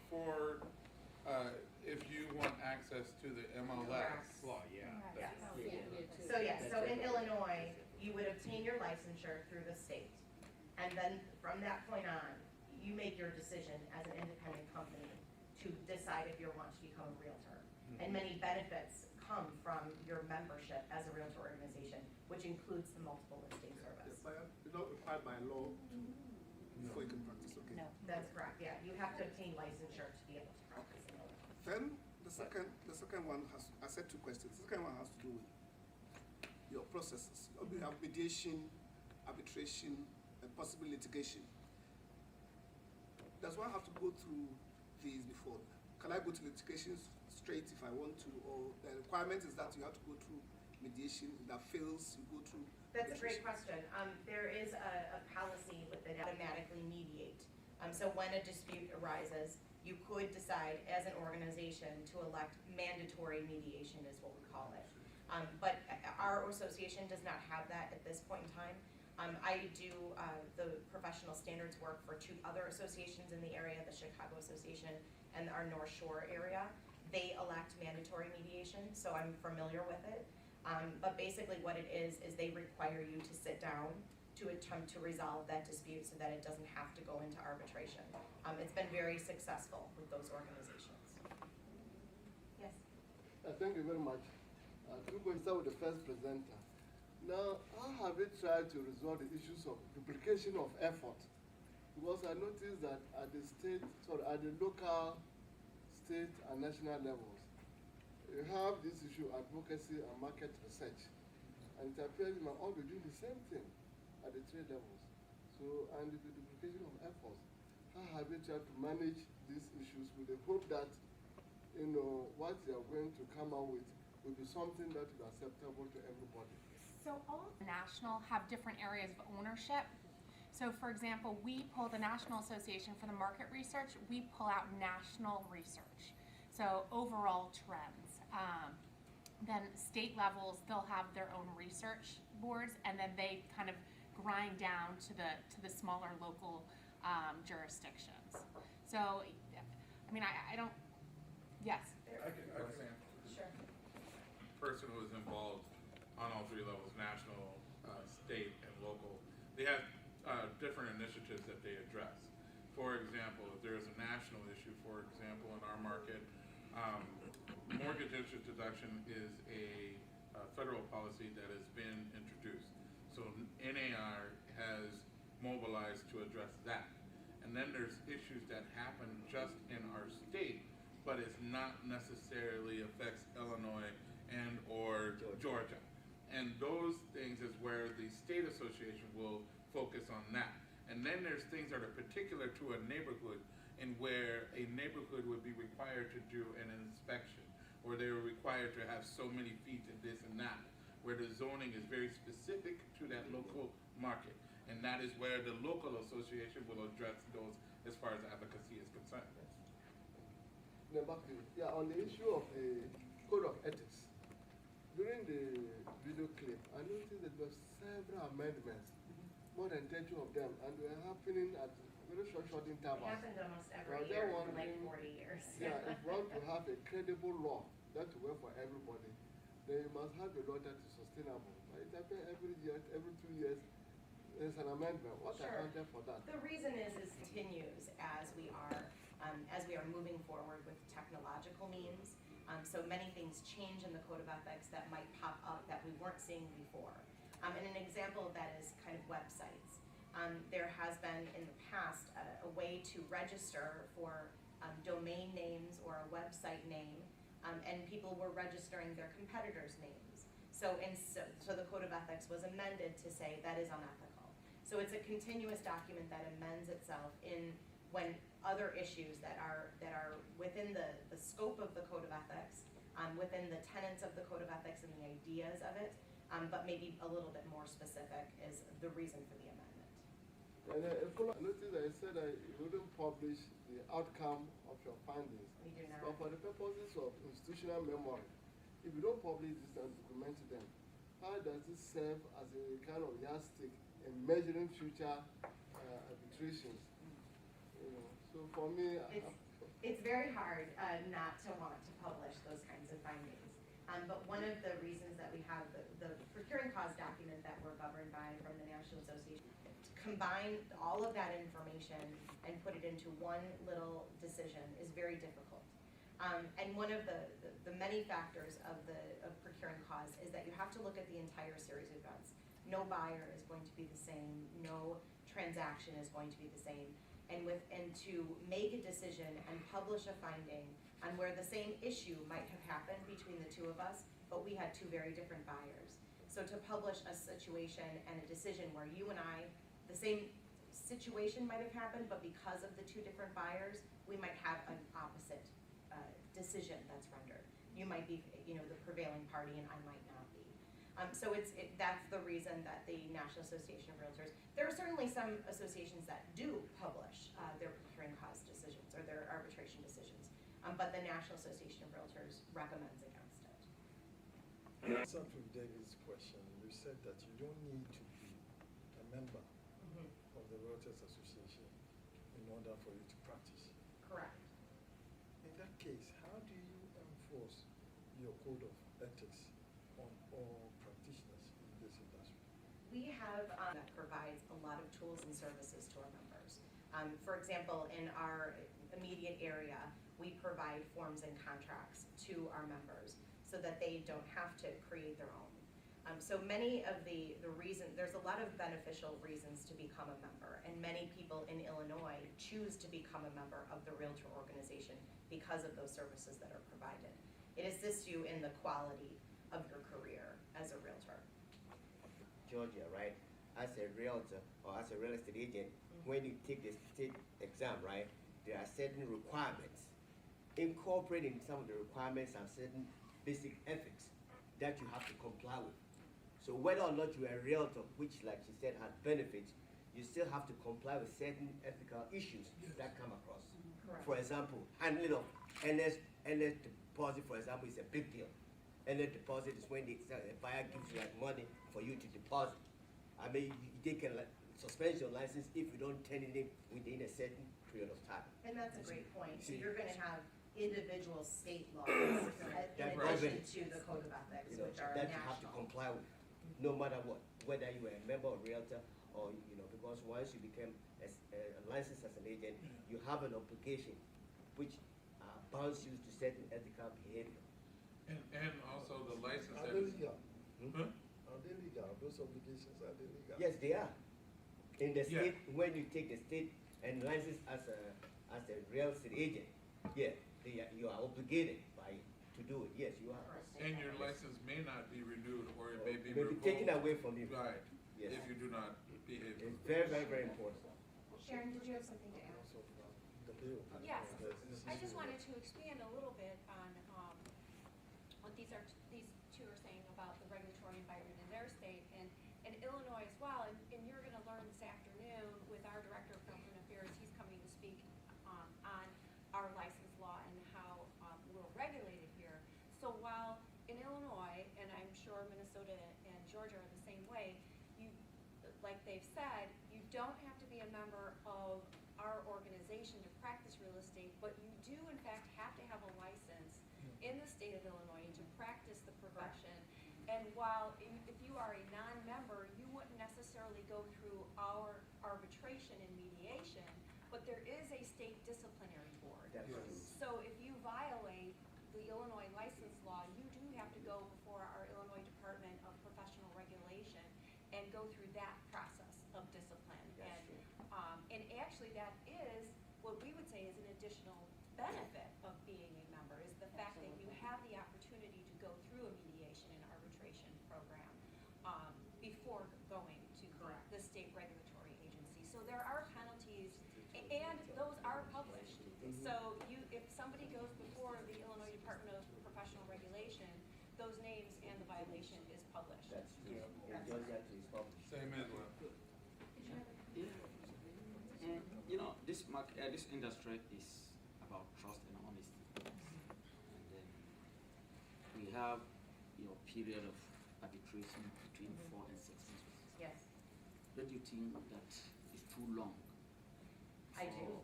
if you want access to the MLS. Correct. Yes. So yes, so in Illinois, you would obtain your licensure through the state. And then from that point on, you make your decision as an independent company to decide if you want to become a realtor. And many benefits come from your membership as a realtor organization, which includes the multiple listing service. Yes, but it's not required by law before you can practice, okay? No, that's correct, yeah. You have to obtain licensure to be able to practice in Illinois. Then the second one has, I said two questions. The second one has to do with your processes. We have mediation, arbitration, and possible litigation. Does one have to go through these before? Can I go to litigation straight if I want to, or the requirement is that you have to go through mediation? If that fails, you go through. That's a great question. There is a policy with it automatically mediate. So when a dispute arises, you could decide as an organization to elect mandatory mediation is what we call it. But our association does not have that at this point in time. I do the professional standards work for two other associations in the area, the Chicago Association and our North Shore area. They elect mandatory mediation, so I'm familiar with it. But basically what it is they require you to sit down to attempt to resolve that dispute so that it doesn't have to go into arbitration. It's been very successful with those organizations. Yes? Thank you very much. We're going to start with the first presenter. Now, how have you tried to resolve the issues of duplication of effort? Because I noticed that at the local, state, and national levels, you have this issue of advocacy and market research. And it appears you might all be doing the same thing at the three levels. So, and the duplication of efforts, how have you tried to manage these issues with the hope that, what you are going to come out with will be something that is acceptable to everybody? So all national have different areas of ownership. So for example, we pull the National Association for the Market Research, we pull out national research. So overall trends. Then state levels, they'll have their own research boards, and then they kind of grind down to the smaller local jurisdictions. So, I mean, I don't, yes? I can answer. Sure. Person who is involved on all three levels, national, state, and local, they have different initiatives that they address. For example, if there is a national issue, for example, in our market, mortgage interest deduction is a federal policy that has been introduced. So NAR has mobilized to address that. And then there's issues that happen just in our state, but it's not necessarily affects Illinois and or Georgia. And those things is where the state association will focus on that. And then there's things that are particular to a neighborhood, and where a neighborhood would be required to do an inspection, or they're required to have so many feet and this and that, where the zoning is very specific to that local market. And that is where the local association will address those as far as advocacy is concerned. Now back to you. Yeah, on the issue of a code of ethics, during the video clip, I noticed that there were several amendments, more than 30 of them, and they were happening at very short intervals. It happened almost every year for like 40 years. Yeah, if you want to have a credible law that will work for everybody, then you must have a law that is sustainable. But it happens every year, every 2 years, there's an amendment. What accounted for that? The reason is continues as we are moving forward with technological means. So many things change in the Code of Ethics that might pop up that we weren't seeing before. And an example of that is kind of websites. There has been in the past a way to register for domain names or a website name and people were registering their competitors' names. So the Code of Ethics was amended to say that is unethical. So it's a continuous document that amends itself in when other issues that are within the scope of the Code of Ethics, within the tenets of the Code of Ethics and the ideas of it, but maybe a little bit more specific is the reason for the amendment. And I noticed that you said that you wouldn't publish the outcome of your findings. We do not. But for the purposes of institutional memory, if you don't publish this and document them, how does it serve as a kind of yardstick in measuring future arbitrations? You know, so for me, it's very hard not to want to publish those kinds of findings. But one of the reasons that we have the procuring cause document that we're governed by from the National Association, to combine all of that information and put it into one little decision is very difficult. And one of the many factors of procuring cause is that you have to look at the entire series of events. No buyer is going to be the same, no transaction is going to be the same. And to make a decision and publish a finding on where the same issue might have happened between the two of us, but we had two very different buyers. So to publish a situation and a decision where you and I, the same situation might have happened, but because of the two different buyers, we might have an opposite decision that's rendered. You might be, the prevailing party, and I might not be. So that's the reason that the National Association of Realtors, there are certainly some associations that do publish their procuring cause decisions or their arbitration decisions, but the National Association of Realtors recommends against it. Answer to David's question, you said that you don't need to be a member of the Realtors Association in order for you to practice. Correct. In that case, how do you enforce your code of ethics on all practitioners in this industry? We have that provides a lot of tools and services to our members. For example, in our immediate area, we provide forms and contracts to our members so that they don't have to create their own. So many of the reasons, there's a lot of beneficial reasons to become a member, and many people in Illinois choose to become a member of the Realtor organization because of those services that are provided. It assists you in the quality of your career as a Realtor. Georgia, right? As a realtor or as a real estate agent, when you take the state exam, right, there are certain requirements. Incorporating some of the requirements are certain basic ethics that you have to comply with. So whether or not you are a realtor, which like she said has benefits, you still have to comply with certain ethical issues that come across. Correct. For example, handling of NS deposit, for example, is a big deal. NS deposit is when the buyer gives you like money for you to deposit. I mean, they can suspend your license if you don't turn it in within a certain period of time. And that's a great point. So you're going to have individual state laws in addition to the Code of Ethics, which are that you have to national. comply with, no matter what, whether you are a member of Realtor or because once you become a licensed as an agent, you have an obligation which bounds you to certain ethical behavior. And also the license. Are they legal? Are they legal? Those obligations, are they legal? Yes, they are. In the state, when you take the state and license as a real estate agent, you are obligated by it to do it. Yes, you are. And your license may not be renewed, or it may be taken away from you. Right. Yes. If you do not behave. It's very, very, very important. Sharon, did you have something to add? Yes, I just wanted to expand a little bit on what these two are saying about the regulatory environment in their state and Illinois as well. And you're going to learn this afternoon with our Director of Government Affairs. He's coming to speak on our license law and how we're regulated here. So while in Illinois, and I'm sure Minnesota and Georgia are the same way, like they've said, you don't have to be a member of our organization to practice real estate, but you do in fact have to have a license in the state of Illinois to practice the profession. And while if you are a non-member, you wouldn't necessarily go through our arbitration and mediation, but there is a state disciplinary board. So if you violate the Illinois license law, you do have to go before our Illinois Department of Professional Regulation and go through that process of discipline. And actually that is what we would say is an additional benefit of being a member, is the fact that you have those names and the violation is published. That's true. In Georgia, it is published. Same as well. Yeah. And this industry is about trust and honesty. And then we have your period of arbitration between 4 and 6 months. Yes, Don't you think that is too long? I do.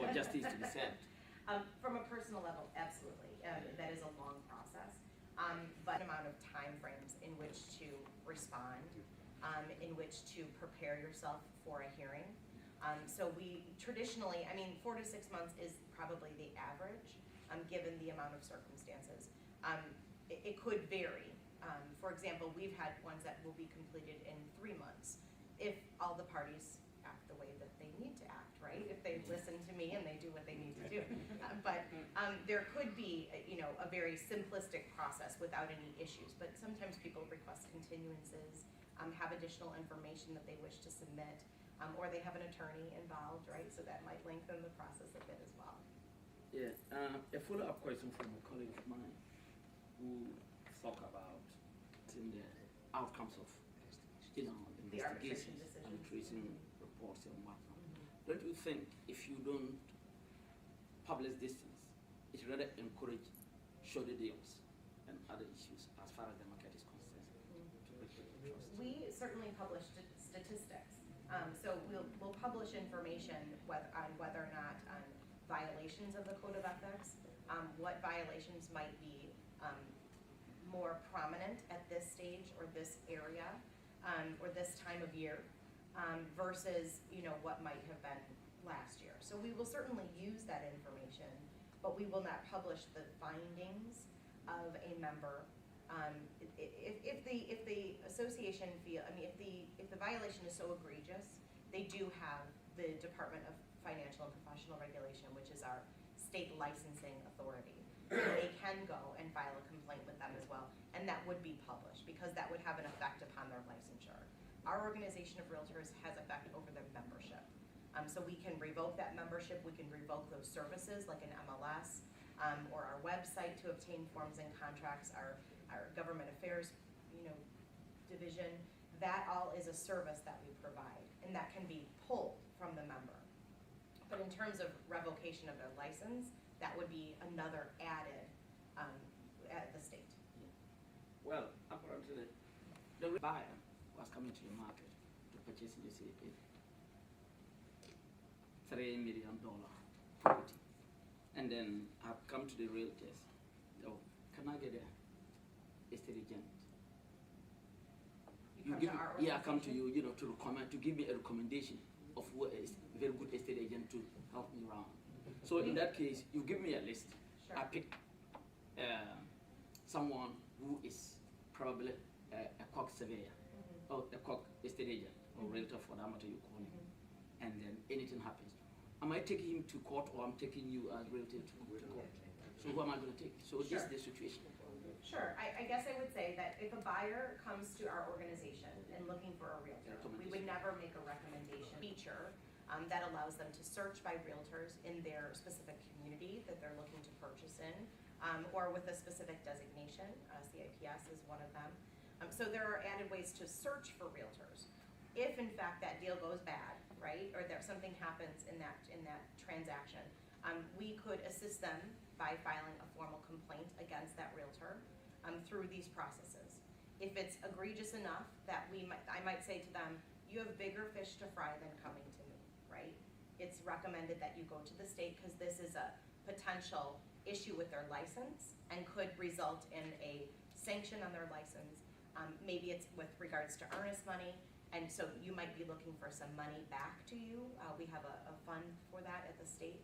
For justice to be served? From a personal level, absolutely. That is a long process. But an amount of time frames in which to respond, in which to prepare yourself for a hearing. So we traditionally, 4 to 6 months is probably the average, given the amount of circumstances. It could vary. For example, we've had ones that will be completed in 3 months if all the parties act the way that they need to act, right? If they listen to me and they do what they need to do. But there could be, a very simplistic process without any issues. But sometimes people request continuances, have additional information that they wish to submit, or they have an attorney involved, right? So that might lengthen the process a bit as well. Yeah. A follow-up question from a colleague of mine who talk about the outcomes of, investigations, arbitration reports and whatnot. Don't you think if you don't publish these things, it rather encourage shoddy deals and other issues as far as the market is concerned? We certainly publish statistics. So we'll publish information on whether or not violations of the Code of Ethics, what violations might be more prominent at this stage or this area or this time of year versus what might have been last year. So we will certainly use that information, but we will not publish the findings of a member. If the association if the violation is so egregious, they do have the Department of Financial and Professional Regulation, which is our state licensing authority. They can go and file a complaint with them as well, and that would be published because that would have an effect upon their licensure. Our organization of realtors has effect over their membership. So we can revoke that membership, we can revoke those services like an MLS, or our website to obtain forms and contracts, our government affairs, division. That all is a service that we provide, and that can be pulled from the member. But in terms of revocation of their license, that would be another added at the state. Well, apparently, the buyer was coming to the market to purchase, $3 million property. And then I've come to the realtors. Oh, can I get a estate agent? I come to you, to recommend, to give me a recommendation of what is a very good estate agent to help me around. So in that case, you give me a list. Sure. I pick someone who is probably a cock surveyor, or a cock estate agent, or realtor for that matter you call him. And then anything happens. Am I taking him to court, or I'm taking you as realtor to court? So who am I going to take? So this is the situation. Sure. I guess I would say that if a buyer comes to our organization and looking for a realtor, we would never make a recommendation feature that allows them to search by realtors in their specific community that they're looking to purchase in, or with a specific designation. CIPS is one of them. So there are added ways to search for realtors. If in fact that deal goes bad, right, or there something happens in that transaction, we could assist them by filing a formal complaint against that realtor through these processes. If it's egregious enough that I might say to them, you have bigger fish to fry than coming to me, right? It's recommended that you go to the state because this is a potential issue with their license and could result in a sanction on their license. Maybe it's with regards to earnest money, and so you might be looking for some money back to you. We have a fund for that at the state.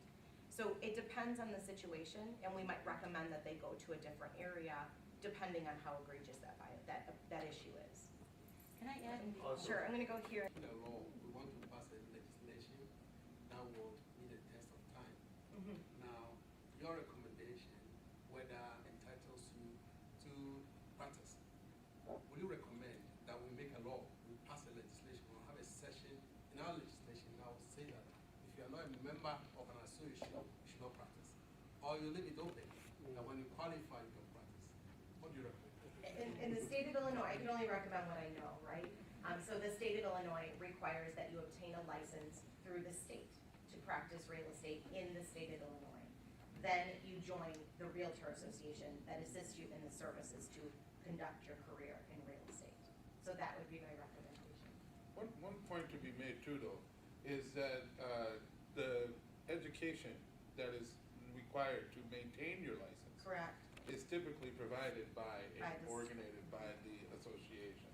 So it depends on the situation, and we might recommend that they go to a different area depending on how egregious that issue is. Can I add? Sure, I'm going to go here. In a law, we want to pass a legislation that would need a test of time. Now, your recommendation, whether entitles you to practice, will you recommend that we make a law, we pass a legislation, or have a session in our legislation that will say that if you are not a member of an association, you should not practice? Or you leave it open, that when you qualify, you can practice? What do you recommend? in the state of Illinois, I can only recommend what I know, right? So the state of Illinois requires that you obtain a license through the state to practice real estate in the state of Illinois. Then you join the Realtor Association that assists you in the services to conduct your career in real estate. So that would be my recommendation. One point to be made too, though, is that the education that is required to maintain your license Correct. is typically provided by By and the coordinated by the association.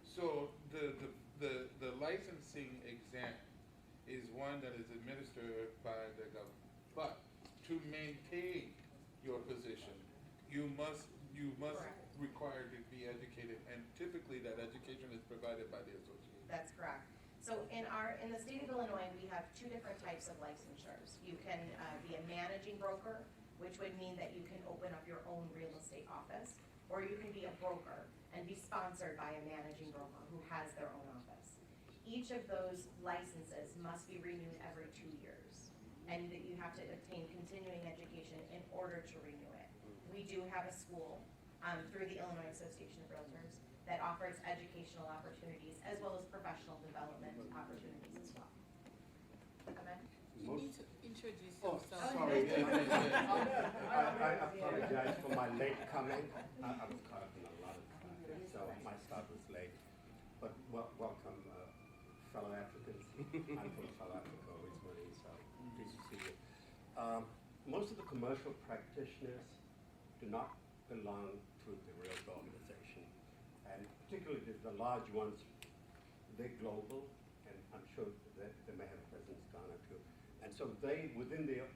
So the licensing exam is one that is administered by the government. But to maintain your position, you must Correct. require to be educated, and typically that education is provided by the association. That's correct. So in the state of Illinois, we have two different types of licensures. You can be a managing broker, which would mean that you can open up your own real estate office, or you can be a broker and be sponsored by a managing broker who has their own office. Each of those licenses must be renewed every 2 years, and that you have to obtain continuing education in order to renew it. We do have a school through the Illinois Association of Realtors that offers educational opportunities as well as professional development opportunities as well. Amen? You need to introduce Oh, yourself. sorry. I apologize for my late coming. I was caught up in a lot of traffic, so my start was late. But welcome, fellow Africans. I'm from South Africa originally, so pleased to see you. Most of the commercial practitioners do not belong to the Realtor organization, and particularly the large ones, they're global, and I'm sure that they may have a presence in Ghana too. And so they, within their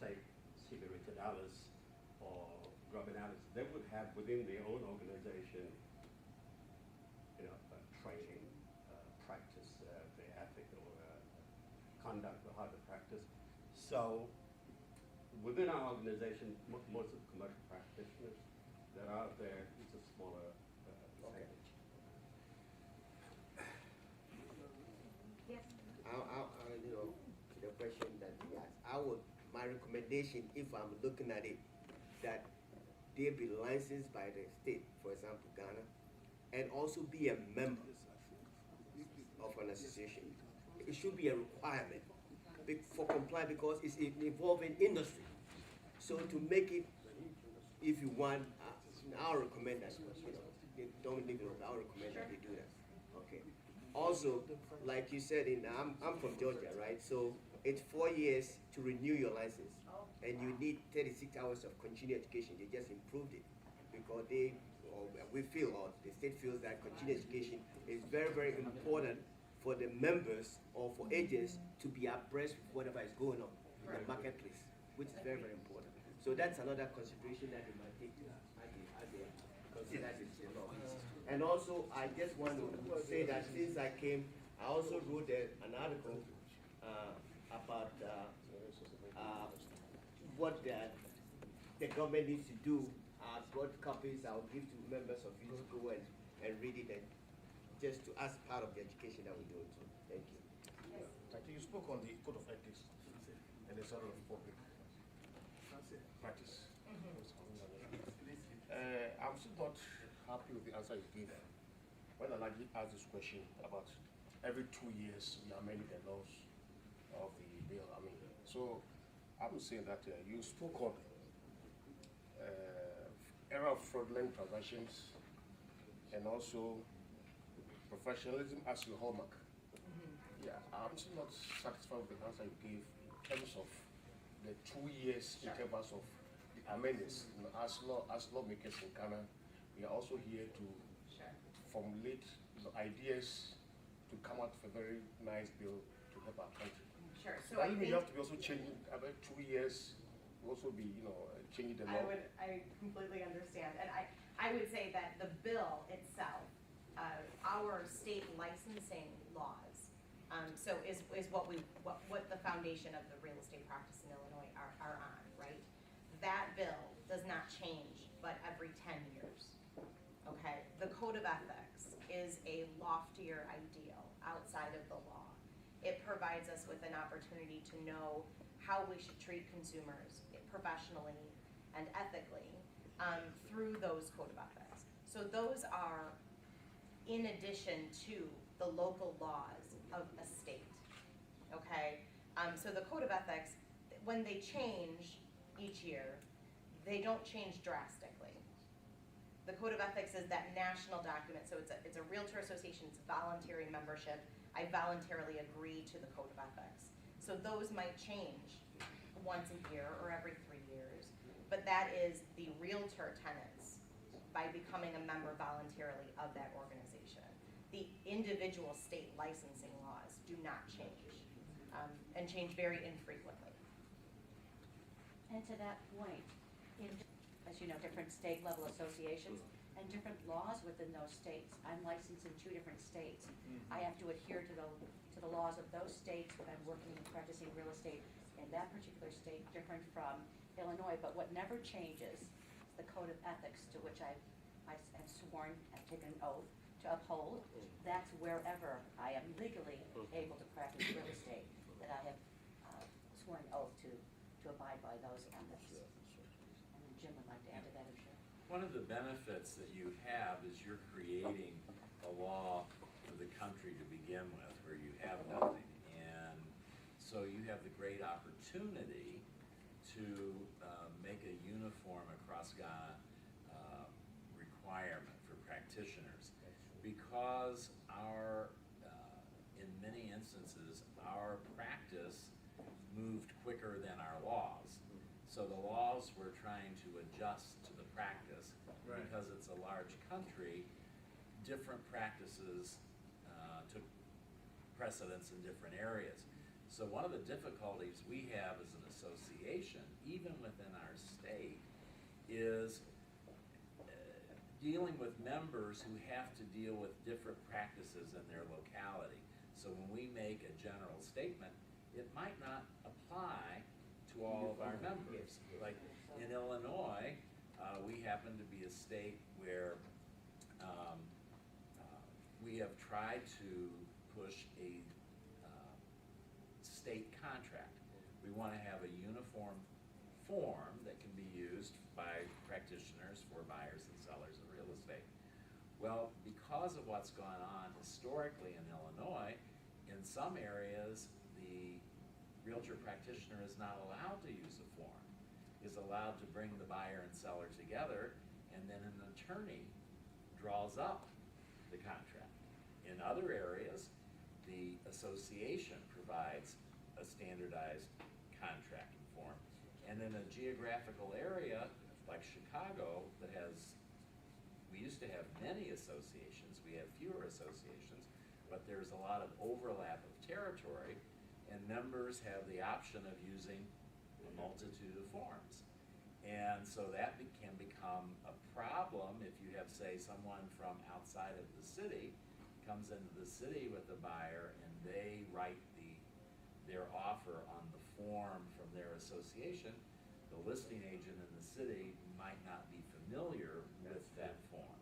say, CB Richard Alice or Robin Alice, they would have within their own organization, training, practice, their ethical conduct, or how to practice. So within our organization, most of the commercial practitioners that are out there, it's a smaller segment. Yes. The question that he asked, my recommendation, if I'm looking at it, that they be licensed by the state, for example, Ghana, and also be a member of an association. It should be a requirement for compliance because it's involving industry. So to make it, if you want, I'll recommend that. Don't leave it open. I'll recommend that they do that. Okay. Also, like you said, I'm from Georgia, right? So it's 4 years to renew your license, and you need 36 hours of continuing education. They just improved it because we feel, or the state feels that continuing education is very, very important for the members or for agents to be abreast with whatever is going on in the marketplace, which is very, very important. So that's another consideration that they might take as they consider this law. And also, I just want to say that since I came, I also wrote an article about what the government needs to do. I've got copies I'll give to members of you to go and read it, and just to as part of the education that we're doing. So thank you. I think you spoke on the code of ethics and the sort of public practice. I'm still not happy with the answer you gave. When I largely asked this question about every 2 years we amend the laws of the bill. So I'm saying that you spoke on era of fraudulent transactions and also professionalism as your hallmark. Yeah, I'm still not satisfied with the answer you gave in terms of the 2 years intervals of the amendments. As lawmakers in Ghana, we are also here to formulate ideas to come out with a very nice bill to help our country. Sure. So That means you have to be also changing every 2 years. Also be, changing the law. I completely understand, and I would say that the bill itself, our state licensing laws, so is what the foundation of the real estate practice in Illinois are on, right? That bill does not change, but every 10 years. Okay, the code of ethics is a loftier ideal outside of the law. It provides us with an opportunity to know how we should treat consumers professionally and ethically through those code of ethics. So those are in addition to the local laws of a state, okay? So the Code of Ethics, when they change each year, they don't change drastically. The Code of Ethics is that national document, so it's a Realtor Association, it's voluntary membership. I voluntarily agree to the Code of Ethics. So those might change once a year or every 3 years, but that is the Realtor tenants by becoming a member voluntarily of that organization. The individual state licensing laws do not change, and change very infrequently. And to that point, in, as you know, different state level associations and different laws within those states. I'm licensed in 2 different states. I have to adhere to the laws of those states when I'm working and practicing real estate in that particular state, different from Illinois. But what never changes is the Code of Ethics, to which I have sworn, I've taken an oath to uphold. That's wherever I am legally able to practice real estate, that I have sworn an oath to abide by those ethics. And then Jim would like to add to that, I'm sure. One of the benefits that you have is you're creating a law for the country to begin with, where you have nothing. And so you have the great opportunity to make a uniform across Ghana requirement for practitioners, because our, in many instances, our practice moved quicker than our laws. So the laws were trying to adjust to the practice. Right. Because it's a large country, different practices took precedence in different areas. So one of the difficulties we have as an association, even within our state, is dealing with members who have to deal with different practices in their locality. So when we make a general statement, it might not apply to all of our members. Like in Illinois, we happen to be a state where we have tried to push a state contract. We want to have a uniform form that can be used by practitioners for buyers and sellers of real estate. Well, because of what's gone on historically in Illinois, in some areas, the realtor practitioner is not allowed to use a form, is allowed to bring the buyer and seller together, and then an attorney draws up the contract. In other areas, the association provides a standardized contracting form. And in a geographical area like Chicago that has, we used to have many associations, we have fewer associations, but there's a lot of overlap of territory, and members have the option of using a multitude of forms. And so that can become a problem if you have, say, someone from outside of the city comes into the city with a buyer and they write their offer on the form from their association. The listing agent in the city might not be familiar with that form.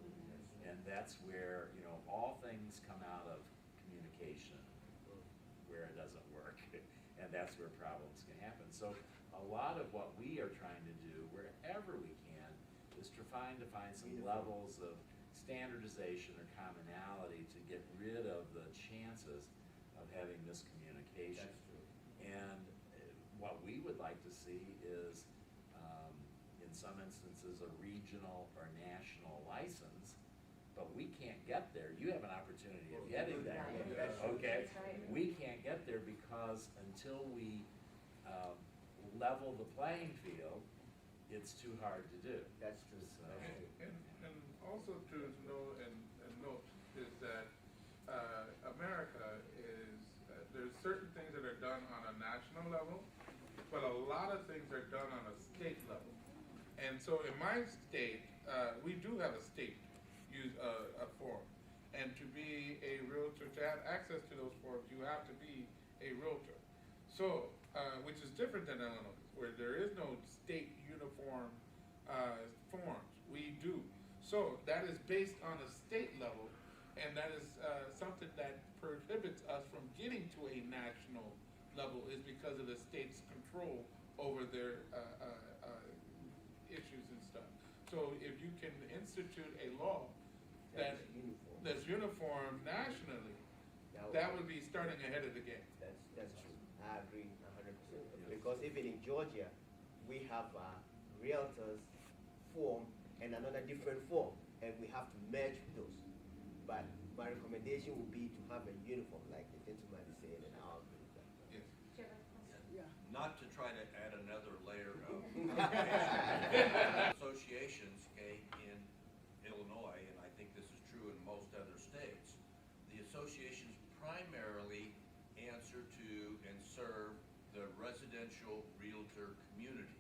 And that's where, you know, all things come out of communication where it doesn't work. And that's where problems can happen. So a lot of what we are trying to do, wherever we can, is trying to find some levels of standardization or commonality to get rid of the chances of having miscommunication. And what we would like to see is, in some instances, a regional or national license, but we can't get there. You have an opportunity of getting there, okay? We can't get there because until we level the playing field, it's too hard to do. That's true. So, And also to know and note is that America is, there's certain things that are done on a national level, but a lot of things are done on a state level. And so in my state, we do have a state use a form. And to be a realtor, to have access to those forms, you have to be a realtor. So, which is different than Illinois, where there is no state uniform forms. We do. So that is based on a state level, and that is something that prohibits us from getting to a national level, is because of the state's control over their issues and stuff. So if you can institute a law that's uniform nationally, that would be starting ahead of the game. That's true. I agree 100%. Because even in Georgia, we have a Realtors form and another different form, and we have to merge those. But my recommendation would be to have a uniform, like the gentleman is saying, and I'll agree with that. Yeah. Not to try to add another layer of associations, okay, in Illinois, and I think this is true in most other states, the associations primarily answer to and serve the residential realtor community.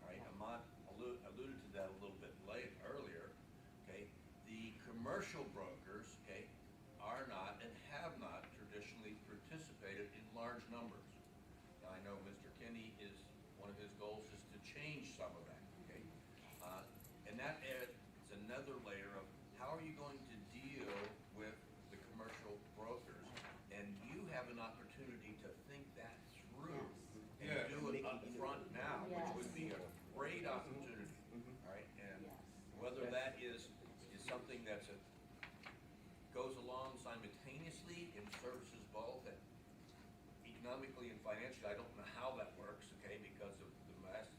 Right? Ahmad alluded to that a little bit earlier. Okay, the commercial brokers, okay, are not and have not traditionally participated in large numbers. Now, I know Mr. Kinney is one of his goals is to change some of that. Okay, and that adds another layer of how are you going to deal with the commercial brokers, and you have an opportunity to think that through and do it up front now, which would be a great opportunity. All right, and whether that is something that's goes along simultaneously and services both, and economically and financially, I don't know how that works. Okay, because of the vast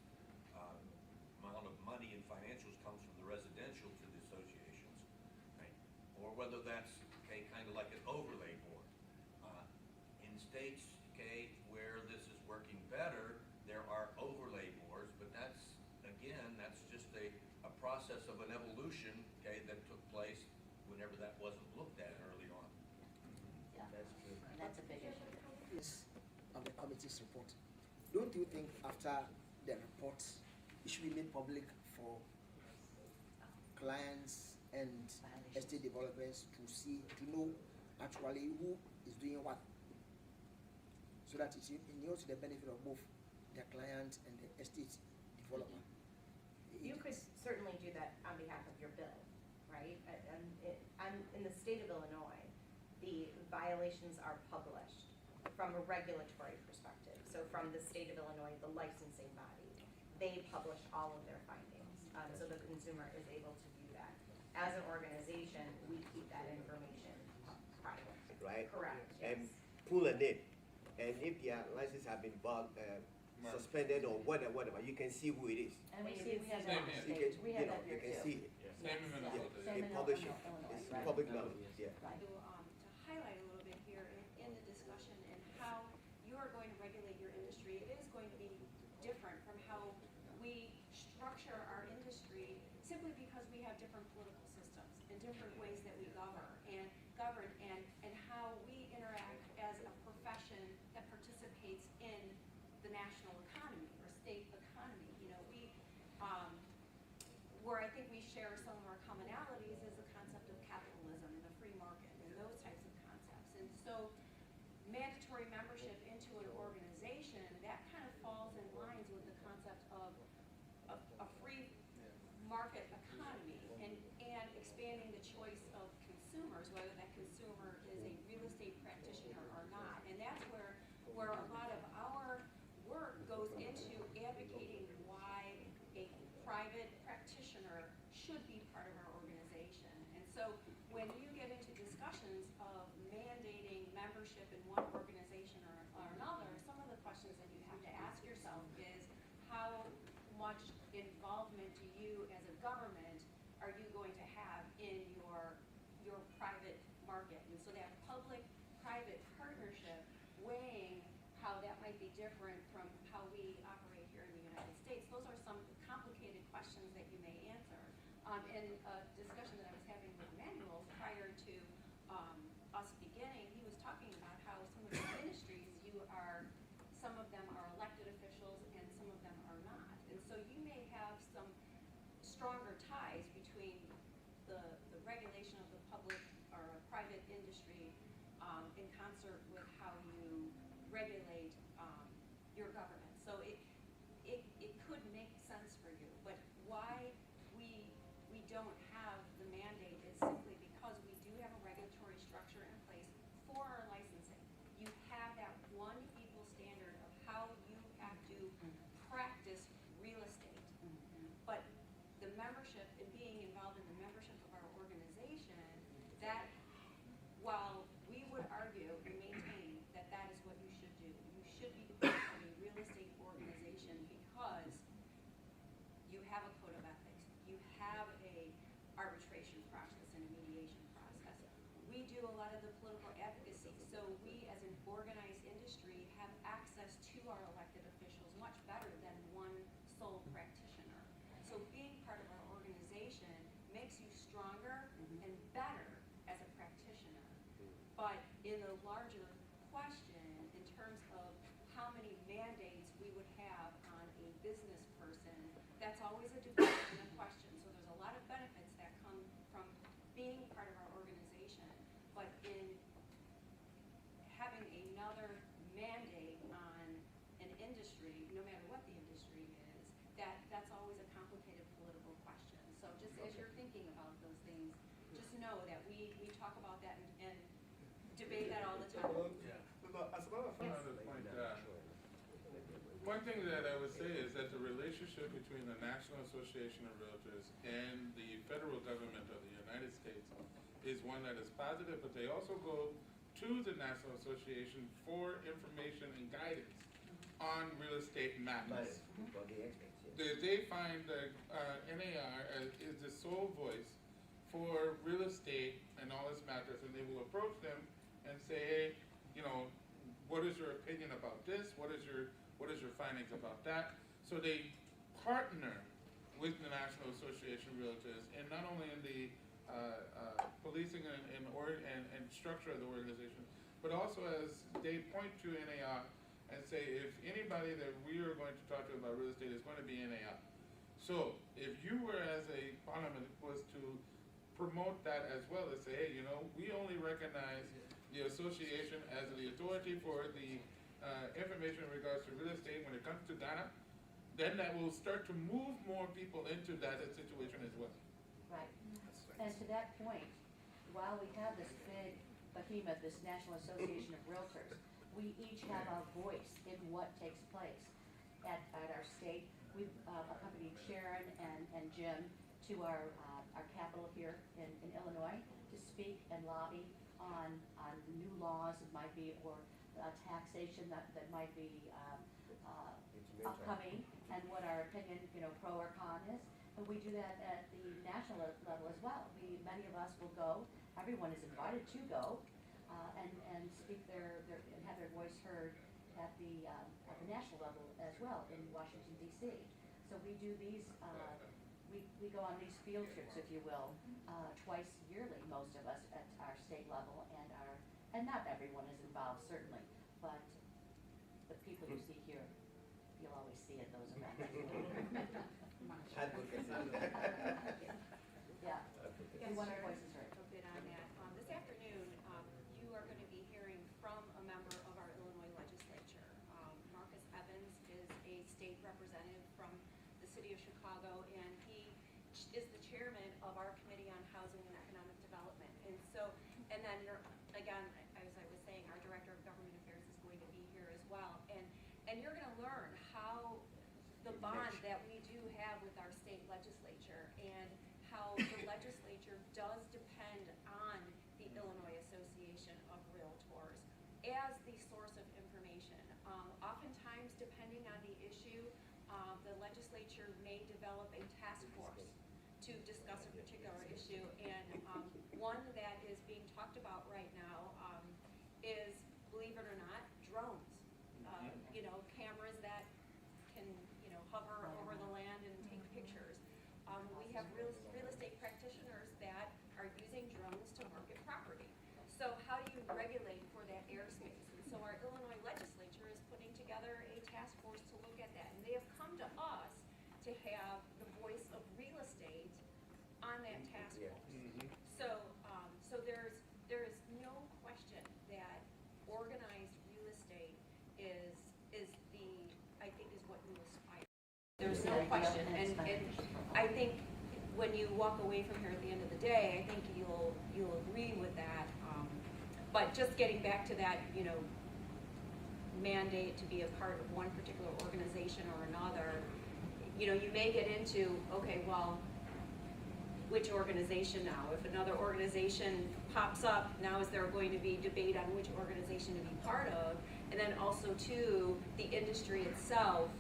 amount of money and financials comes from the residential to the associations, right? Or whether that's okay, kind of like an overlay board. In states, okay, where this is working better, there are overlay boards, but that's just a process of an evolution, okay, that took place whenever that wasn't looked at early on. Yeah, that's true. That's a big issue. Is of the committee's report. Don't you think after the report, it should be made public for clients and estate developers to see, to know actually who is doing what, so that it's to the benefit of both the client and the estate developer? You could certainly do that on behalf of your bill, right? And in the state of Illinois, the violations are published from a regulatory perspective. So from the state of Illinois, the licensing body, they publish all of their findings, so the consumer is able to view that. As an organization, we keep that information private. Right? Correct. And Yes. pull a name. And if their license have been suspended or whatever, you can see who it is. And we see, we have Same that here. You state, can, we you have know, that you here can too. see it. Same in Minnesota. Same They in publish it. Illinois, It's right? public knowledge. Yeah. Right. To highlight a little bit here in the discussion and how you are going to regulate your industry, it is going to be different from how we structure our industry simply because we have different political systems and different ways that we govern and how we interact as a profession that participates in the national economy or state economy. You know, where I think we share some of our commonalities is the concept of capitalism and the free market and those types of concepts. And so mandatory membership into an organization, that kind of falls in lines with the concept of a free market economy and expanding the choice of consumers, whether that consumer is a real estate practitioner or not. And that's where a lot of our work goes into advocating why a private practitioner should be part of our organization. And so when you get into discussions of mandating membership in one organization or another, some of the questions that you have to ask yourself is how much involvement do you as a government are you going to have in your private market? And so that public-private partnership, weighing how that might be different from how we operate here in the United States, those are some complicated questions that you may answer. In a discussion that I was having with Manuel prior to us beginning, he was talking about how some of the ministries some of them are elected officials and some of them are not. And so you may have some stronger ties between the regulation of the public or private industry in concert with how you regulate your government. So it could make sense for you, but why we don't have the mandate is simply because we do have a regulatory structure in place for our licensing. You have that one equal standard of how you have to practice real estate. But the membership and being involved in the membership of our organization that, while we would argue and maintain that that is what you should do, you should be part of a real estate organization because you have a code of ethics, you have a arbitration process and a mediation process. We do a lot of the political advocacy, so we as an organized industry have access to our elected officials much better than one sole practitioner. So being part of our organization makes you stronger and better as a practitioner. But in the larger question, in terms of how many mandates we would have on a business person, that's always a debate and a question. So there's a lot of benefits that come from being part of our organization. But in having another mandate on an industry, no matter what the industry is, that's always a complicated political question. So just as you're thinking about those things, just know that we talk about that and debate that all the time. Yeah. As well as another point, one thing that I would say is that the relationship between the National Association of Realtors and the federal government of the United States is one that is positive, but they also go to the National Association for information and guidance on real estate matters. They find that NAR is the sole voice for real estate and all its matters, and they will approach them and say, hey, you know, what is your opinion about this? What is your findings about that? So they partner with the National Association of Realtors, and not only in the policing and structure of the organization, but also as they point to NAR and say, if anybody that we are going to talk to about real estate is going to be NAR. So if you were, as a parliament, was to promote that as well, as say, hey, you know, we only recognize the association as the authority for the information in regards to real estate when it comes to Ghana, then that will start to move more people into that situation as well. Right. And to that point, while we have this big behemoth, this National Association of Realtors, we each have a voice in what takes place at our state. We've accompanied Sharon and Jim to our capital here in Illinois to speak and lobby on new laws that might be, or taxation that might be upcoming, and what our opinion, you know, pro or con is. And we do that at the national level as well. Many of us will go. Everyone is invited to go and speak and have their voice heard at the national level as well in Washington D.C. So we do these. We go on these field trips, if you will, twice yearly. Most of us at our state level, and not everyone is involved certainly, but the people you see here, you'll always see at those events. Yeah. We want our voices heard. A bit on that. This afternoon, you are going to be hearing from a member of our Illinois legislature. Marcus Evans is a state representative from the city of Chicago, and he is the chairman of our Committee on Housing and Economic Development. And so, and then again, as I was saying, our Director of Government Affairs is going to be here as well. And you're going to learn how the bond that we do have with our state legislature, and how the legislature does depend on the Illinois Association of Realtors as the source of information. Oftentimes, depending on the issue, the legislature may develop a task force to discuss a particular issue, and one that is being talked about right now is, believe it or not, drones. You know, cameras that can, you know, hover over the land and take pictures. We have real estate practitioners that are using drones to market property. So how do you regulate for that airspace? And so our Illinois legislature is putting together a task force to look at that. And they have come to us to have the voice of real estate on that task force. So there is no question that organized real estate is what you aspire. There's no question, and I think when you walk away from here at the end of the day, I think you'll agree with that. But just getting back to that, you know, mandate to be a part of one particular organization or another, you know, you may get into, okay, well, which organization now. If another organization pops up, now is there going to be debate on which organization to be part of? And then also too, the industry itself.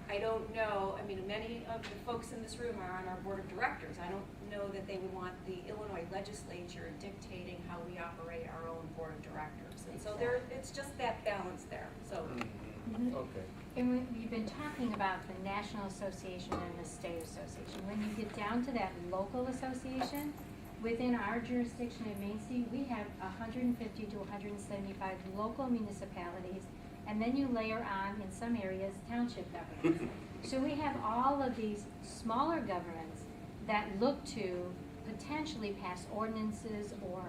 I don't know, I mean, many of the folks in this room are on our board of directors. I don't know that they would want the Illinois legislature dictating how we operate our own board of directors. And so it's just that balance there, so. Okay. And we've been talking about the National Association and the State Association. When you get down to that local association, within our jurisdiction in Main Street, we have 150 to 175 local municipalities, and then you layer on, in some areas, township governments. So we have all of these smaller governments that look to potentially pass ordinances or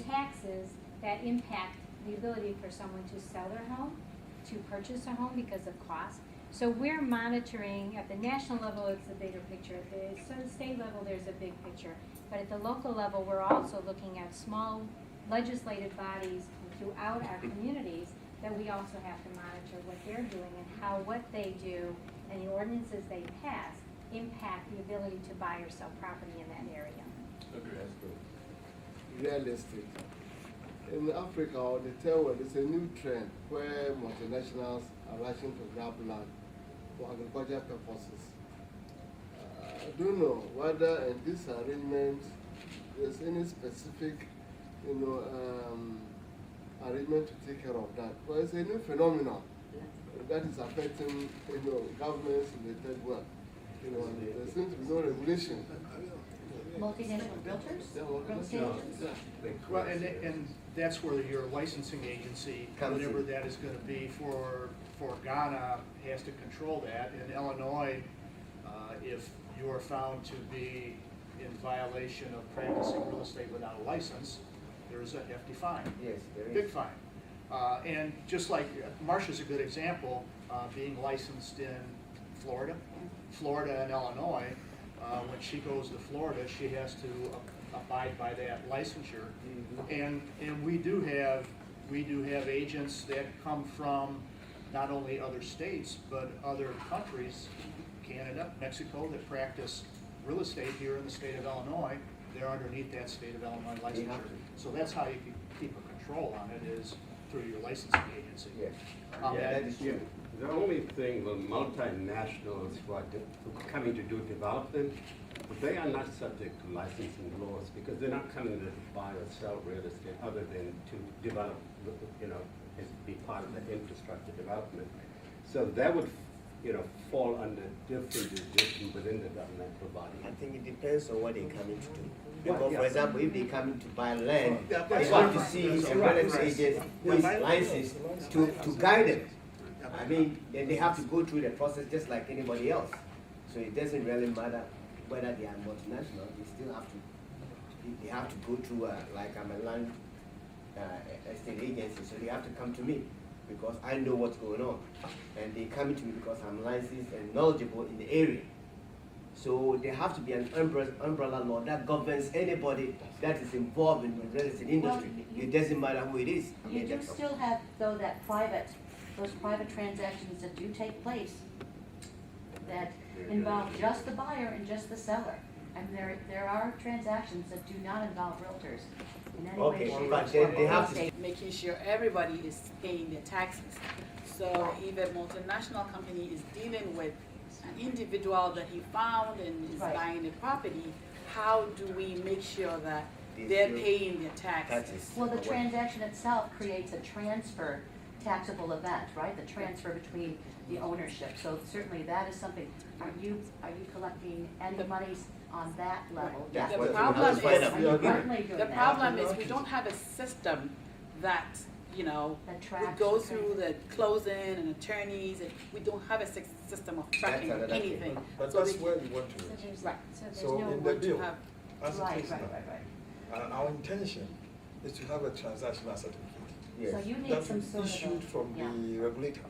taxes that impact the ability for someone to sell their home, to purchase a home because of cost. So we're monitoring, at the national level, it's a bigger picture. At the state level, there's a big picture. But at the local level, we're also looking at small legislative bodies throughout our communities that we also have to monitor what they're doing and how what they do and the ordinances they pass impact the ability to buy or sell property in that area. That's good. Real estate. In Africa or the third world, there's a new trend where multinationals are rushing to grab land for agricultural purposes. I don't know whether in this arrangement there's any specific, arrangement to take care of that. But it's a new phenomenon that is affecting, governments in the third world. There seems to be no regulation. Multinational realtors? Well, and that's where your licensing agency, whatever that is gonna be for Ghana, has to control that. In Illinois, if you are found to be in violation of practicing real estate without a license, there's a hefty fine. Yes, there is. Big fine. And just like, Marcia's a good example, being licensed in Florida and Illinois. When she goes to Florida, she has to abide by that licensure. And we do have agents that come from not only other states, but other countries, Canada, Mexico, that practice real estate here in the state of Illinois. They're underneath that state of Illinois licensure. So that's how you can keep a control on it, is through your licensing agency. That is true. The only thing, the multinationals who are coming to do development, they are not subject to licensing laws because they're not coming to buy or sell real estate other than to develop, as be part of the infrastructure development. So that would, fall under different jurisdiction within the governmental body. I think it depends on what they're coming to do. Because, for example, if they're coming to buy land, they that's have to right. see That's a right. real estate agent who is licensed to guide them. I mean, then they have to go through the process just like anybody else. So it doesn't really matter whether they are multinational. They still have to. They have to go through like I'm a land estate agency, so they have to come to me because I know what's going on, and they come to me because I'm licensed and knowledgeable in the area. So there have to be an umbrella law that governs anybody that is involved in the real estate industry. It doesn't matter who it is. You do still have, though, those private transactions that do take place that involve just the buyer and just the seller. And there are transactions that do not involve realtors in any way, shape, or form. They have to making sure everybody is paying their taxes. So if a multinational company is dealing with an individual that he found and is buying the property, how do we make sure that they're paying their taxes? Well, the transaction itself creates a transfer taxable event, right? The transfer between the ownership. So certainly that is something. Are you collecting any monies on that level? The Yes. problem is we don't have a system that, we go through the closing and attorneys, and we don't have a system of tracking anything. But So that's they- where we want to reach. Right. So in the bill, as it Right, is right, now, right, our intention is to have a transactional certificate. So you need That's some sort of issued from yeah. the regulator.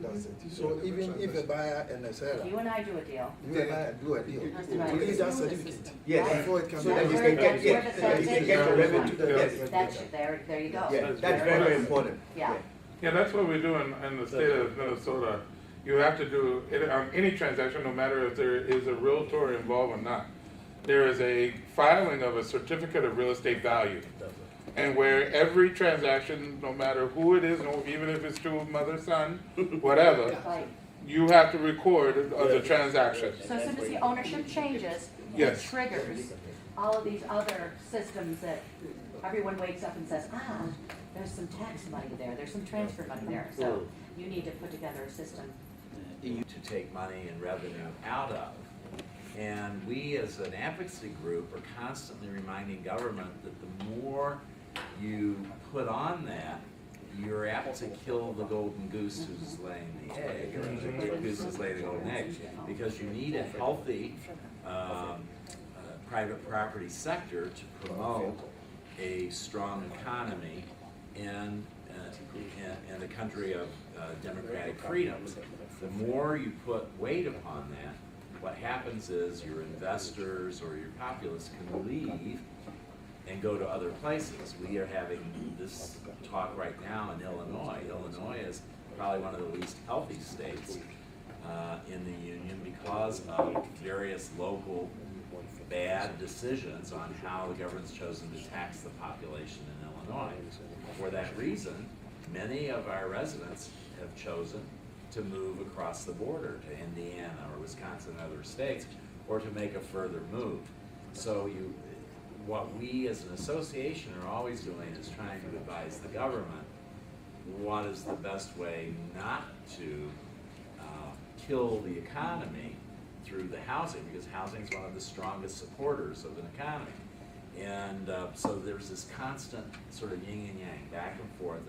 That's it. So even if a buyer and a seller, You and I do a deal. you and I do a deal, That's we right. need that certificate. Yes. Before it can So be. that you can get the revenue. Yes. That's, there you go. Yeah, that's very, very important. Yeah. Yeah, that's what we do in the state of Minnesota. You have to do it on any transaction, no matter if there is a realtor involved or not. there is a filing of a certificate of real estate value. And where every transaction, no matter who it is, even if it's to mother, son, whatever, you have to record the transaction. So as soon as the ownership changes, it Yes. triggers all of these other systems that everyone wakes up and says, there's some tax money there, there's some transfer money there. So you need to put together a system. To take money and revenue out of. And we as an advocacy group are constantly reminding government that the more you put on that, you're apt to kill the golden goose who's laying the egg, or the goose who's laying the golden egg, because you need a healthy private property sector to promote a strong economy in a country of democratic freedoms. The more you put weight upon that, what happens is your investors or your populace can leave and go to other places. We are having this talk right now in Illinois. Illinois is probably one of the least healthy states in the union because of various local bad decisions on how the government's chosen to tax the population in Illinois. For that reason, many of our residents have chosen to move across the border to Indiana or Wisconsin and other states, or to make a further move. So what we as an association are always doing is trying to advise the government what is the best way not to kill the economy through the housing, because housing is one of the strongest supporters of an economy. And so there's this constant sort of yin and yang, back and forth.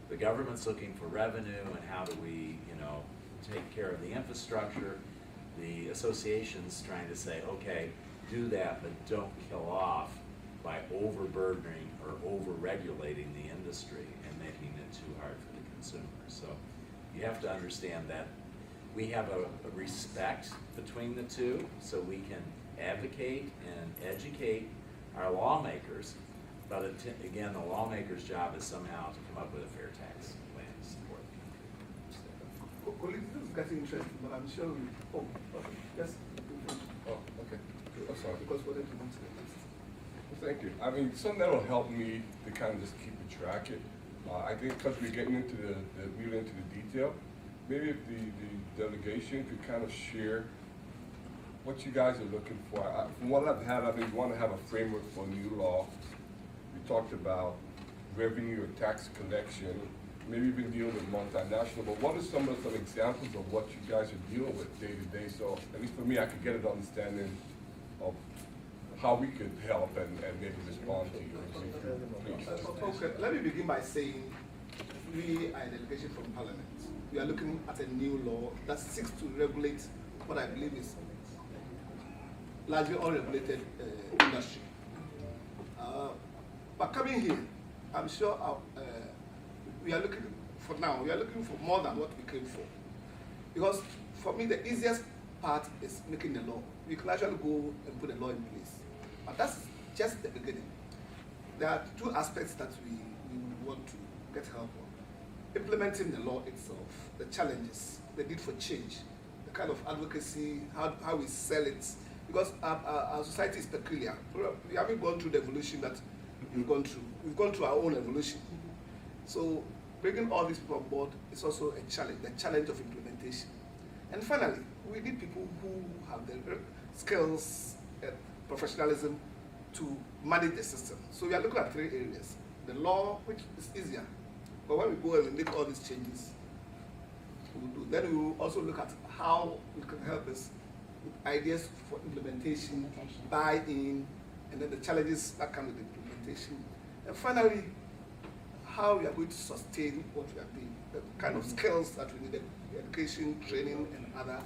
The government's looking for revenue, and how do we, take care of the infrastructure. The association's trying to say, okay, do that, but don't kill off by overburdening or over-regulating the industry and making it too hard for the consumer. So you have to understand that we have a respect between the two, so we can advocate and educate our lawmakers, but again, the lawmaker's job is somehow to come up with a fair tax plan to support them. Colleagues, this is getting interesting, but I'm sure we. Oh, okay. Yes. Oh, okay. I'm sorry. Because we're going to move to the next. Thank you. I mean, something that will help me to kind of just keep a track it. I think because we're getting into really into the detail, maybe if the delegation could kind of share what you guys are looking for. From what I've had, I think we want to have a framework for new law. We talked about revenue or tax collection, maybe even dealing with multinational, but what are some examples of what you guys are dealing with day to day? So at least for me, I could get an understanding of how we could help and maybe respond to you. Okay, let me begin by saying we are a delegation from Parliament. We are looking at a new law that seeks to regulate what I believe is largely unregulated industry. But coming here, I'm sure we are looking for more than what we came for. Because for me, the easiest part is making the law. We can actually go and put a law in place. But that's just the beginning. There are two aspects that we want to get help on. Implementing the law itself, the challenges, the need for change, the kind of advocacy, how we sell it. Because our society is peculiar. We haven't gone through the evolution that we've gone through. We've gone through our own evolution. So bringing all these people on board is also a challenge, the challenge of implementation. And finally, we need people who have the skills and professionalism to manage the system. So we are looking at three areas. The law, which is easier, but when we go and we make all these changes, we'll do. Then we will also look at how we can help us with ideas for implementation, buy-in, and then the challenges that come with the implementation. And finally, how we are going to sustain what we are doing, the kind of skills that we need, education, training, and other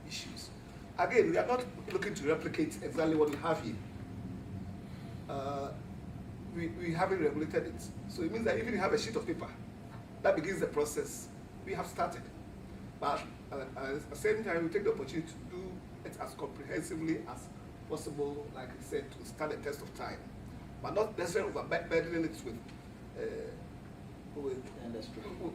issues. Again, we are not looking to replicate exactly what we have here. We haven't regulated it. So it means that even if you have a sheet of paper, that begins the process. We have started. But at the same time, we take the opportunity to do it as comprehensively as possible, like I said, to stand the test of time. But not necessarily overburdening it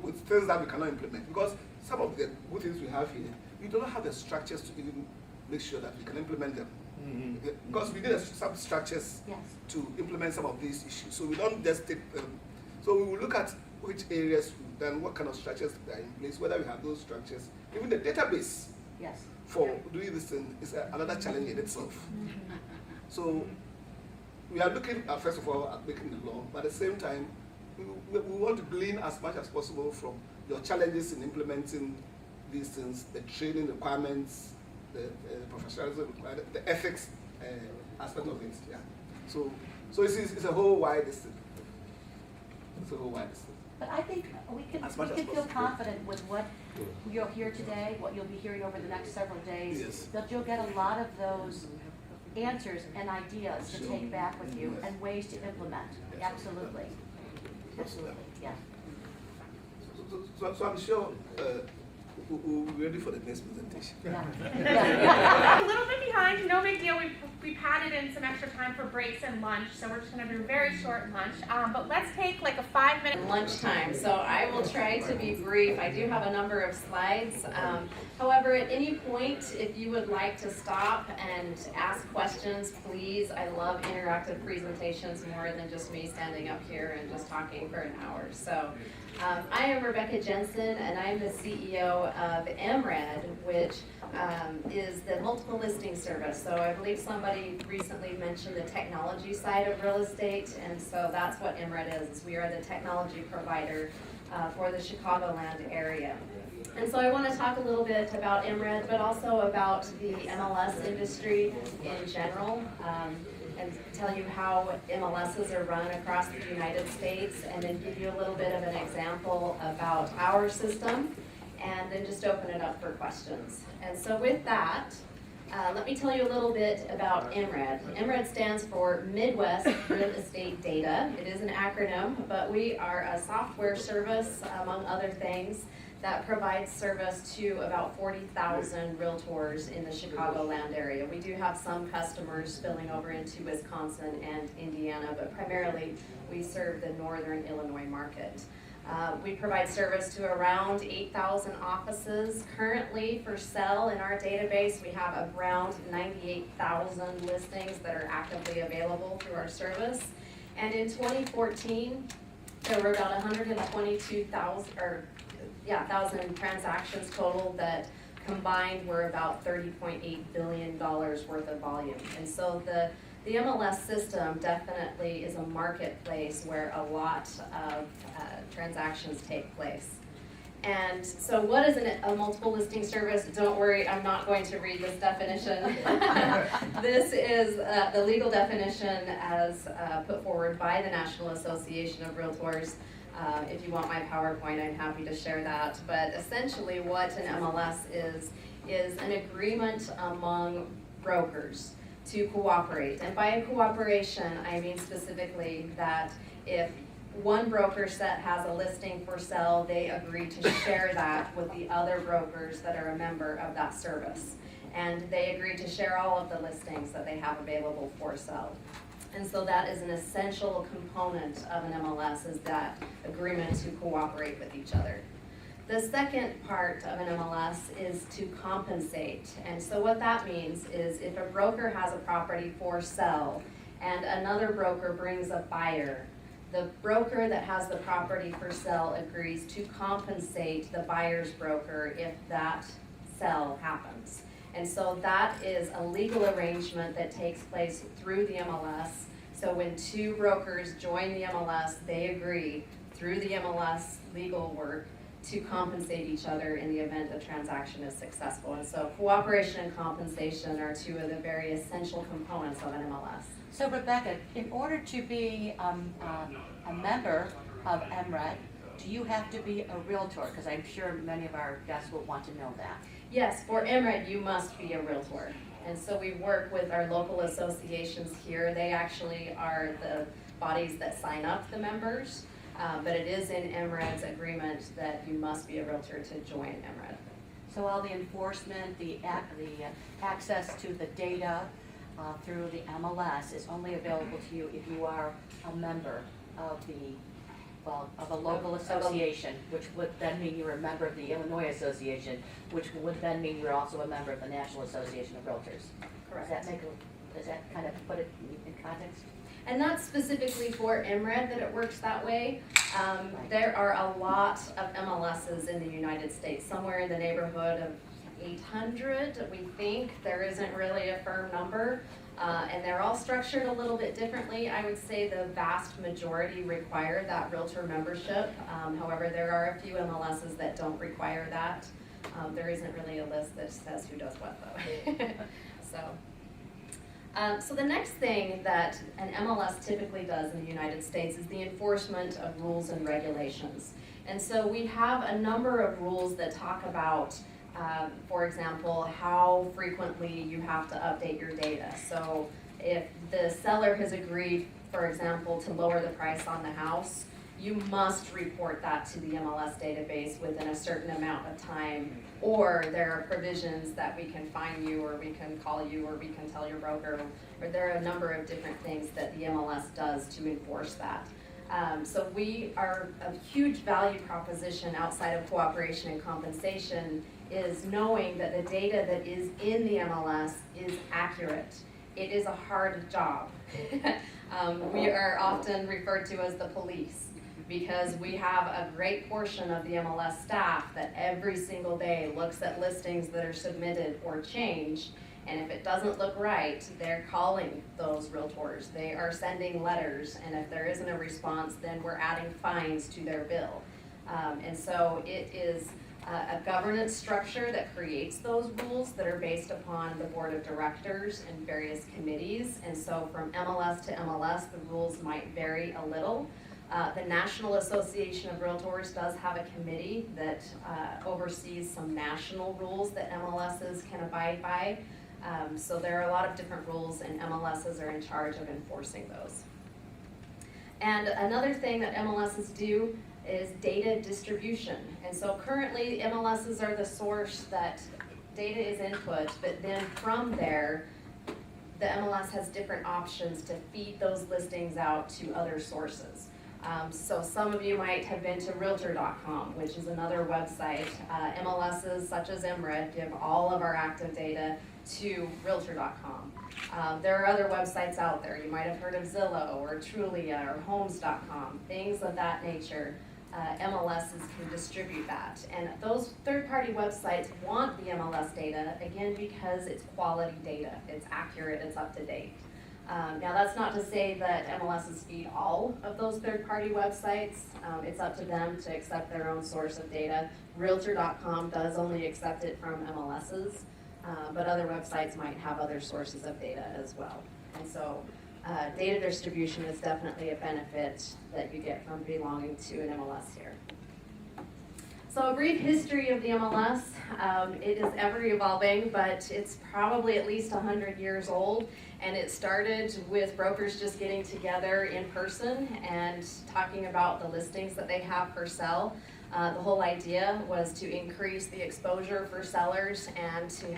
with things that we cannot implement. Because some of the good things we have here, we don't have the structures to even make sure that we can implement them. Because we need some structures to implement some of these issues. So we don't just take them. So we will look at which areas, then what kind of structures are in place, whether we have those structures. Even the database for doing this thing is another challenge in itself. So we are looking at, first of all, at making the law, but at the same time, we want to glean as much as possible from your challenges in implementing these things, the training requirements, the professionalism required, the ethics aspect of it. Yeah. So it's a whole wide thing. It's a whole wide thing. But I think we can feel confident with what you'll hear today, what you'll be hearing over the next several days, that you'll get a lot of those answers and ideas to take back with you and ways to implement. Absolutely. Absolutely, yeah. So I'm sure we'll be ready for the next presentation. A little bit behind, no big deal. We've added in some extra time for breaks and lunch, so we're just going to do a very short lunch. But let's take like a 5-minute lunchtime. So I will try to be brief. I do have a number of slides. However, at any point, if you would like to stop and ask questions, please. I love interactive presentations more than just me standing up here and just talking for an hour. So I am Rebecca Jensen, and I'm the CEO of MRED, which is the multiple listing service. So I believe somebody recently mentioned the technology side of real estate, and so that's what MRED is. We are the technology provider for the Chicagoland area. And so I want to talk a little bit about MRED, but also about the MLS industry in general, and tell you how MLSs are run across the United States, and then give you a little bit of an example about our system, and then just open it up for questions. And so with that, let me tell you a little bit about MRED. MRED stands for Midwest Real Estate Data. It is an acronym, but we are a software service, among other things, that provides service to about 40,000 realtors in the Chicagoland area. We do have some customers spilling over into Wisconsin and Indiana, but primarily we serve the northern Illinois market. We provide service to around 8,000 offices. Currently for sale in our database, we have around 98,000 listings that are actively available through our service. And in 2014, there were about 1,000 transactions total that combined were about $30.8 billion worth of volume. And so the MLS system definitely is a marketplace where a lot of transactions take place. And so what is a multiple listing service? Don't worry, I'm not going to read this definition. This is the legal definition as put forward by the National Association of Realtors. If you want my PowerPoint, I'm happy to share that. But essentially what an MLS is an agreement among brokers to cooperate. And by a cooperation, I mean specifically that if one broker set has a listing for sale, they agree to share that with the other brokers that are a member of that service. And they agree to share all of the listings that they have available for sale. And so that is an essential component of an MLS, is that agreement to cooperate with each other. The second part of an MLS is to compensate. And so what that means is if a broker has a property for sale and another broker brings a buyer, the broker that has the property for sale agrees to compensate the buyer's broker if that sale happens. And so that is a legal arrangement that takes place through the MLS. So when two brokers join the MLS, they agree through the MLS legal work to compensate each other in the event a transaction is successful. And so cooperation and compensation are two of the very essential components of an MLS. So Rebecca, in order to be a member of MRED, do you have to be a realtor? Because I'm sure many of our guests will want to know that. Yes, for MRED, you must be a realtor. And so we work with our local associations here. They actually are the bodies that sign up the members, but it is in MRED's agreement that you must be a realtor to join MRED. So all the enforcement, the access to the data through the MLS is only available to you if you are a member of the well, of a local association, which would then mean you're a member of the Illinois Association, which would then mean you're also a member of the National Association of Realtors. Correct. Does that kind of put it in context? And that's specifically for MRED that it works that way. There are a lot of MLSs in the United States, somewhere in the neighborhood of 800, we think. There isn't really a firm number. And they're all structured a little bit differently. I would say the vast majority require that realtor membership. However, there are a few MLSs that don't require that. There isn't really a list that says who does what though. So the next thing that an MLS typically does in the United States is the enforcement of rules and regulations. And so we have a number of rules that talk about, for example, how frequently you have to update your data. So if the seller has agreed, for example, to lower the price on the house, you must report that to the MLS database within a certain amount of time, or there are provisions that we can fine you, or we can call you, or we can tell your broker, or there are a number of different things that the MLS does to enforce that. So we are a huge value proposition outside of cooperation and compensation is knowing that the data that is in the MLS is accurate. It is a hard job. We are often referred to as the police, because we have a great portion of the MLS staff that every single day looks at listings that are submitted or changed, and if it doesn't look right, they're calling those realtors. They are sending letters, and if there isn't a response, then we're adding fines to their bill. And so it is a governance structure that creates those rules that are based upon the board of directors and various committees, and so from MLS to MLS, the rules might vary a little. The National Association of Realtors does have a committee that oversees some national rules that MLSs can abide by. So there are a lot of different rules, and MLSs are in charge of enforcing those. And another thing that MLSs do is data distribution. And so currently, MLSs are the source that data is input, but then from there, the MLS has different options to feed those listings out to other sources. So some of you might have been to Realtor.com, which is another website. MLSs such as MRED give all of our active data to Realtor.com. There are other websites out there. You might have heard of Zillow or Trulia or Homes.com, things of that nature. MLSs can distribute that. And those third-party websites want the MLS data, again, because it's quality data. It's accurate, it's up to date. Now that's not to say that MLSs feed all of those third-party websites. It's up to them to accept their own source of data. Realtor.com does only accept it from MLSs, but other websites might have other sources of data as well. And so data distribution is definitely a benefit that you get from belonging to an MLS here. So a brief history of the MLS. It is ever evolving, but it's probably at least 100 years old. And it started with brokers just getting together in person and talking about the listings that they have for sale. The whole idea was to increase the exposure for sellers and to